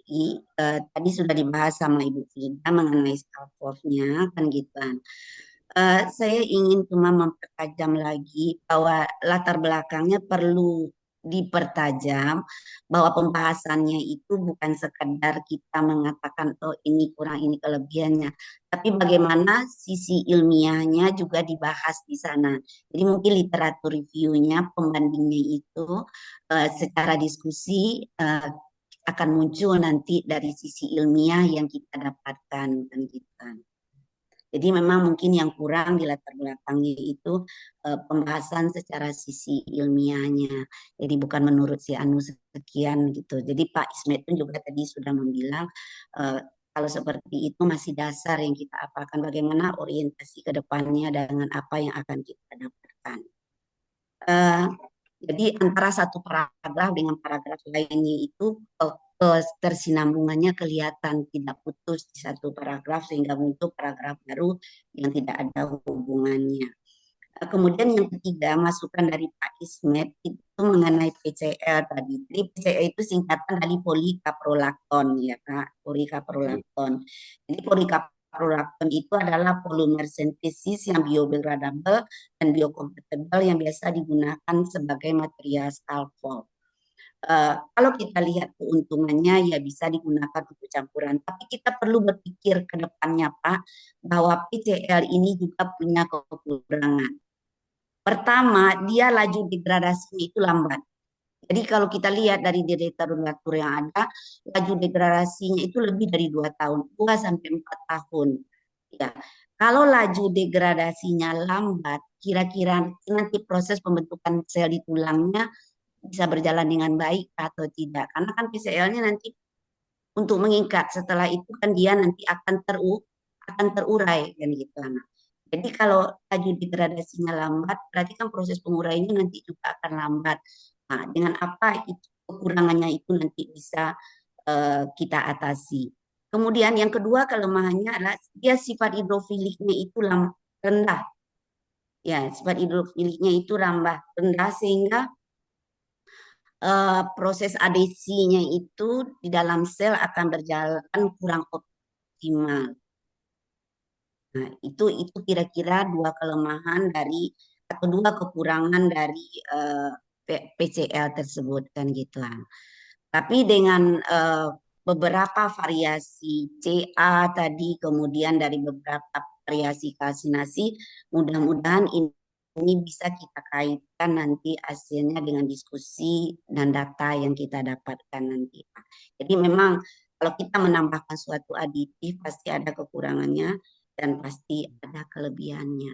tadi sudah dibahas sama Ibu Frida mengenai scaffoldnya, kan gitu kan. Saya ingin cuma mempertajam lagi bahwa latar belakangnya perlu dipertajam, bahwa pembahasannya itu bukan sekedar kita mengatakan oh ini kurang ini kelebihannya, tapi bagaimana sisi ilmiahnya juga dibahas di sana. Jadi mungkin literatur reviewnya, pembandingnya itu secara diskusi akan muncul nanti dari sisi ilmiah yang kita dapatkan, kan gitu kan. Jadi memang mungkin yang kurang di latar belakangnya itu pembahasan secara sisi ilmiahnya. Jadi bukan menurut si Anu sekian gitu. Jadi Pak Ismet pun juga tadi sudah membilang kalau seperti itu masih dasar yang kita apakan, bagaimana orientasi ke depannya dengan apa yang akan kita dapatkan. Jadi antara satu paragraf dengan paragraf lainnya itu tersinambungannya kelihatan, tidak putus di satu paragraf sehingga muncul paragraf baru yang tidak ada hubungannya. Kemudian yang ketiga, masukan dari Pak Ismet itu mengenai PCL tadi. Jadi PCL itu singkatan dari polikaprolakton ya Kak, polikaprolakton. Jadi polikaprolakton itu adalah polimer sintesis yang biodegradable dan biocompatible yang biasa digunakan sebagai material scaffold. Kalau kita lihat keuntungannya ya bisa digunakan untuk campuran, tapi kita perlu berpikir ke depannya Pak, bahwa PCL ini juga punya kekurangan. Pertama, dia laju degradasinya itu lambat. Jadi kalau kita lihat dari literatur yang ada, laju degradasinya itu lebih dari 2 tahun, 2 sampai 4 tahun. Ya. Kalau laju degradasinya lambat, kira-kira nanti proses pembentukan sel di tulangnya bisa berjalan dengan baik atau tidak. Karena kan PCL-nya nanti untuk mengikat, setelah itu kan dia nanti akan terurai kan gitu. Nah, jadi kalau laju degradasinya lambat, berarti kan proses penguraiannya nanti juga akan lambat. Nah, dengan apa itu kekurangannya itu nanti bisa kita atasi. Kemudian yang kedua kelemahannya adalah dia sifat hidrofiliknya itu rendah. Ya, sifat hidrofiliknya itu rendah sehingga proses adesinya itu di dalam sel akan berjalan kurang optimal. Nah, itu kira-kira dua kelemahan dari atau dua kekurangan dari PCL tersebut kan gitu kan. Tapi dengan beberapa variasi CA tadi, kemudian dari beberapa variasi kalsinasi, mudah-mudahan ini bisa kita kaitkan nanti hasilnya dengan diskusi dan data yang kita dapatkan nanti. Jadi memang kalau kita menambahkan suatu aditif pasti ada kekurangannya dan pasti ada kelebihannya.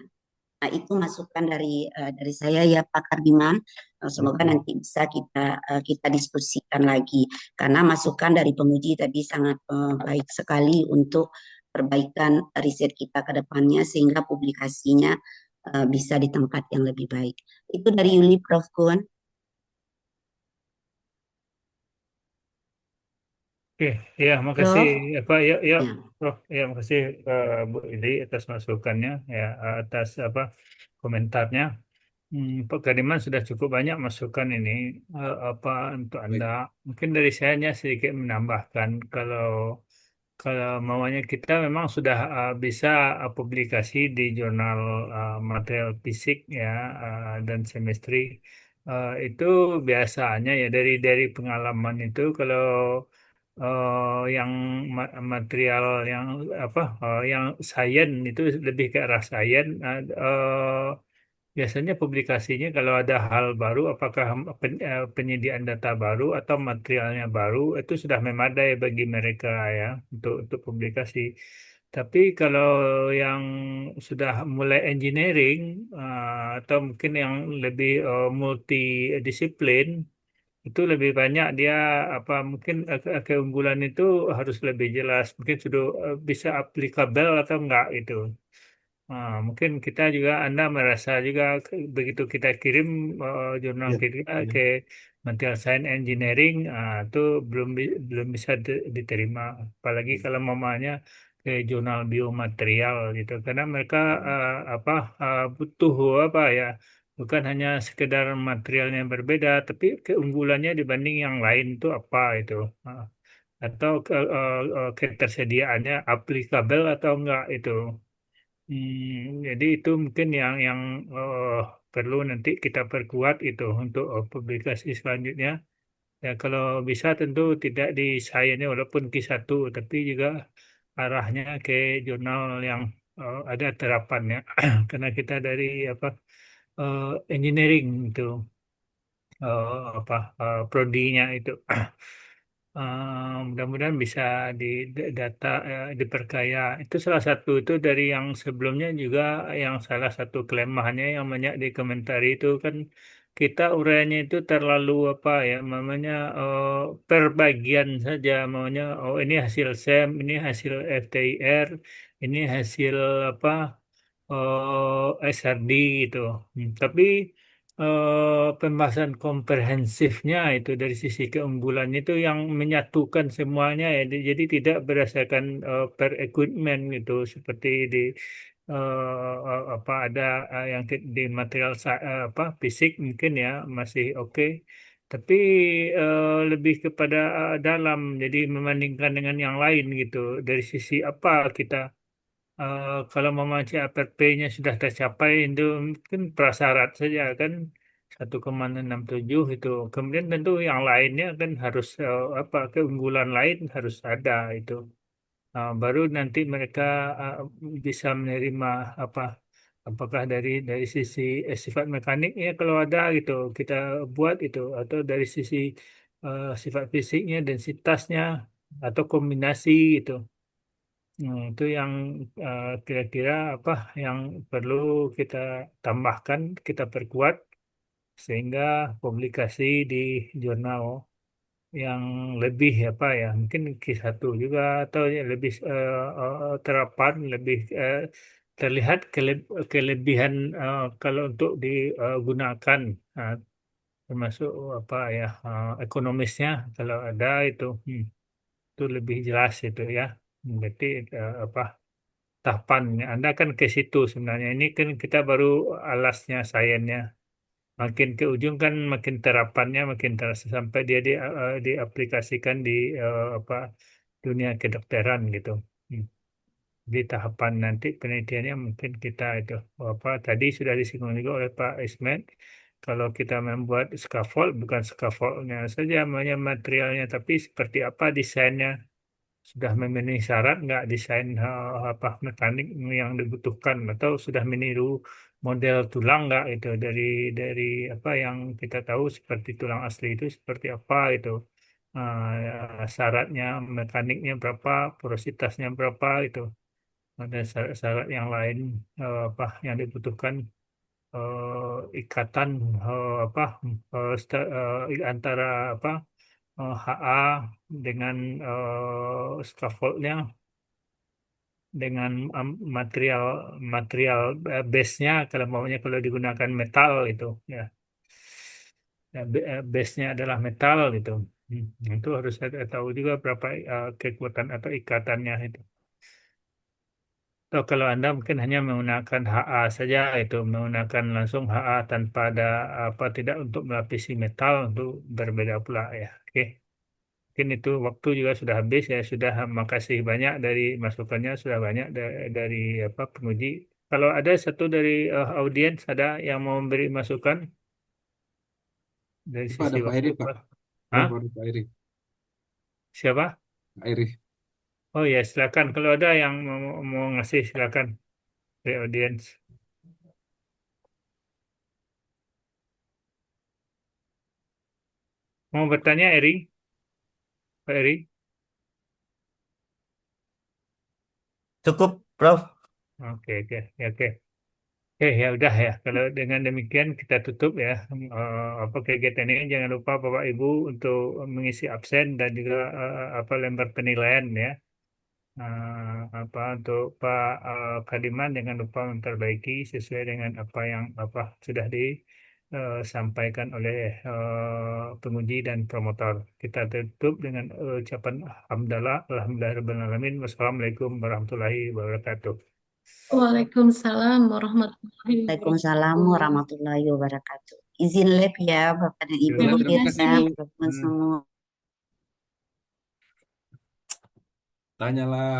Nah, itu masukan dari saya ya Pak Kardiman. Semoga nanti bisa kita diskusikan lagi karena masukan dari penguji tadi sangat baik sekali untuk perbaikan riset kita ke depannya sehingga publikasinya bisa di tempat yang lebih baik. Itu dari Yuli, Prof. Kun. Oke, ya, makasih Prof. apa ya, ya, Ya. Prof. Ya, makasih Bu Ili atas masukannya, ya, atas apa komentarnya. Pak Kadiman sudah cukup banyak masukan ini apa untuk Anda. Mungkin dari saya hanya sedikit menambahkan kalau kalau maunya kita memang sudah bisa publikasi di jurnal material fisik ya dan semestri. Itu biasanya ya dari pengalaman itu kalau yang material yang apa yang sains itu lebih ke arah sains. Biasanya publikasinya kalau ada hal baru, apakah penyediaan data baru atau materialnya baru, itu sudah memadai bagi mereka ya untuk publikasi. Tapi kalau yang sudah mulai engineering atau mungkin yang lebih multidisiplin, itu lebih banyak dia apa mungkin keunggulan itu harus lebih jelas, mungkin sudah bisa applicable atau enggak itu. Mungkin kita juga Anda merasa juga begitu kita kirim jurnal Ya, kita ya. ke Material Science Engineering itu belum bisa diterima, apalagi kalau mamanya ke jurnal biomaterial gitu, karena mereka apa butuh apa ya, bukan hanya sekedar materialnya yang berbeda, tapi keunggulannya dibanding yang lain itu apa itu. Atau ketersediaannya applicable atau enggak itu. Jadi itu mungkin yang perlu nanti kita perkuat itu untuk publikasi selanjutnya. Ya kalau bisa tentu tidak di sainsnya walaupun Q1, tapi juga arahnya ke jurnal yang ada terapannya. Karena kita dari apa eh, engineering itu apa prodinya itu. Mudah-mudahan bisa di data diperkaya. Itu salah satu itu dari yang sebelumnya juga yang salah satu kelemahannya yang banyak dikomentari itu kan kita uraiannya itu terlalu apa ya namanya per bagian saja maunya oh ini hasil SEM, ini hasil FTIR, ini hasil apa SRD gitu. Tapi pembahasan komprehensifnya itu dari sisi keunggulannya itu yang menyatukan semuanya ya. Jadi tidak berdasarkan per equipment gitu seperti di apa ada yang di material apa fisik mungkin ya masih oke. Tapi lebih kepada dalam, jadi membandingkan dengan yang lain gitu. Dari sisi apa kita kalau mama CAPP-nya sudah tercapai itu mungkin prasyarat saja kan 1,67 itu. Kemudian tentu yang lainnya kan harus apa keunggulan lain harus ada itu. Baru nanti mereka uh, bisa menerima apa apakah dari sisi sifat mekaniknya kalau ada gitu kita buat itu atau dari sisi sifat fisiknya densitasnya atau kombinasi itu. Itu yang kira-kira apa yang perlu kita tambahkan, kita perkuat sehingga publikasi di jurnal yang lebih apa ya, mungkin Q1 juga atau ya lebih terapan, lebih terlihat kelebihan kalau untuk digunakan, termasuk apa ya, ekonomisnya kalau ada itu lebih jelas itu ya. Berarti apa tahapannya Anda kan ke situ sebenarnya. Ini kan kita baru alasnya, sainsnya. Makin ke ujung kan makin terapannya makin terasa sampai dia diaplikasikan di apa dunia kedokteran gitu. Hmm. Di tahapan nanti penelitiannya mungkin kita itu apa tadi sudah disinggung juga oleh Pak Ismet. Kalau kita membuat scaffold, bukan scaffoldnya saja namanya materialnya, tapi seperti apa desainnya, sudah memenuhi syarat nggak desain apa mekanik yang dibutuhkan, atau sudah meniru model tulang nggak itu dari apa yang kita tahu seperti tulang asli itu seperti apa itu. Syaratnya mekaniknya berapa, porositasnya berapa itu, ada syarat-syarat yang lain apa yang dibutuhkan, ikatan apa antara apa HA dengan scaffoldnya dengan material material base-nya, kalau maunya kalau digunakan metal itu ya. Ya, base-nya adalah metal gitu. Itu harus saya tahu juga berapa kekuatan atau ikatannya itu. Atau kalau Anda mungkin hanya menggunakan HA saja, itu menggunakan langsung HA tanpa ada apa, tidak untuk melapisi metal, untuk berbeda pula ya. Oke. Mungkin itu waktu juga sudah habis ya, sudah makasih banyak dari masukannya, sudah banyak dari apa penguji. Kalau ada satu dari audiens ada yang mau memberi masukan dari Pak, sisi ada Pak waktu, Eri, Pak. Pak. Hah? Prof, ada Pak Eri. Siapa? Pak Eri. Oh ya, silakan. Kalau ada yang mau ngasih, silakan dari audiens. Mau bertanya, Eri? Pak Eri? Cukup, Prof. Oke, oke, ya, oke. Oke, ya udah ya. Kalau dengan demikian kita tutup ya apa kegiatan ini. Jangan lupa Bapak Ibu untuk mengisi absen dan juga apa lembar penilaian ya. Apa untuk Pak Kadiman, jangan lupa memperbaiki sesuai dengan apa yang apa sudah disampaikan oleh penguji dan promotor. Kita tutup dengan ucapan alhamdulillah, alhamdulillahirobbilalamin. Wassalamualaikum warahmatullahi wabarakatuh. Waalaikumsalam warahmatullahi Waalaikumsalam wabarakatuh. warahmatullahi wabarakatuh. Izin lab ya Bapak dan Ibu Ya, terima Terima kasih, pemirsa, Bu. teman-teman semua. Tanyalah.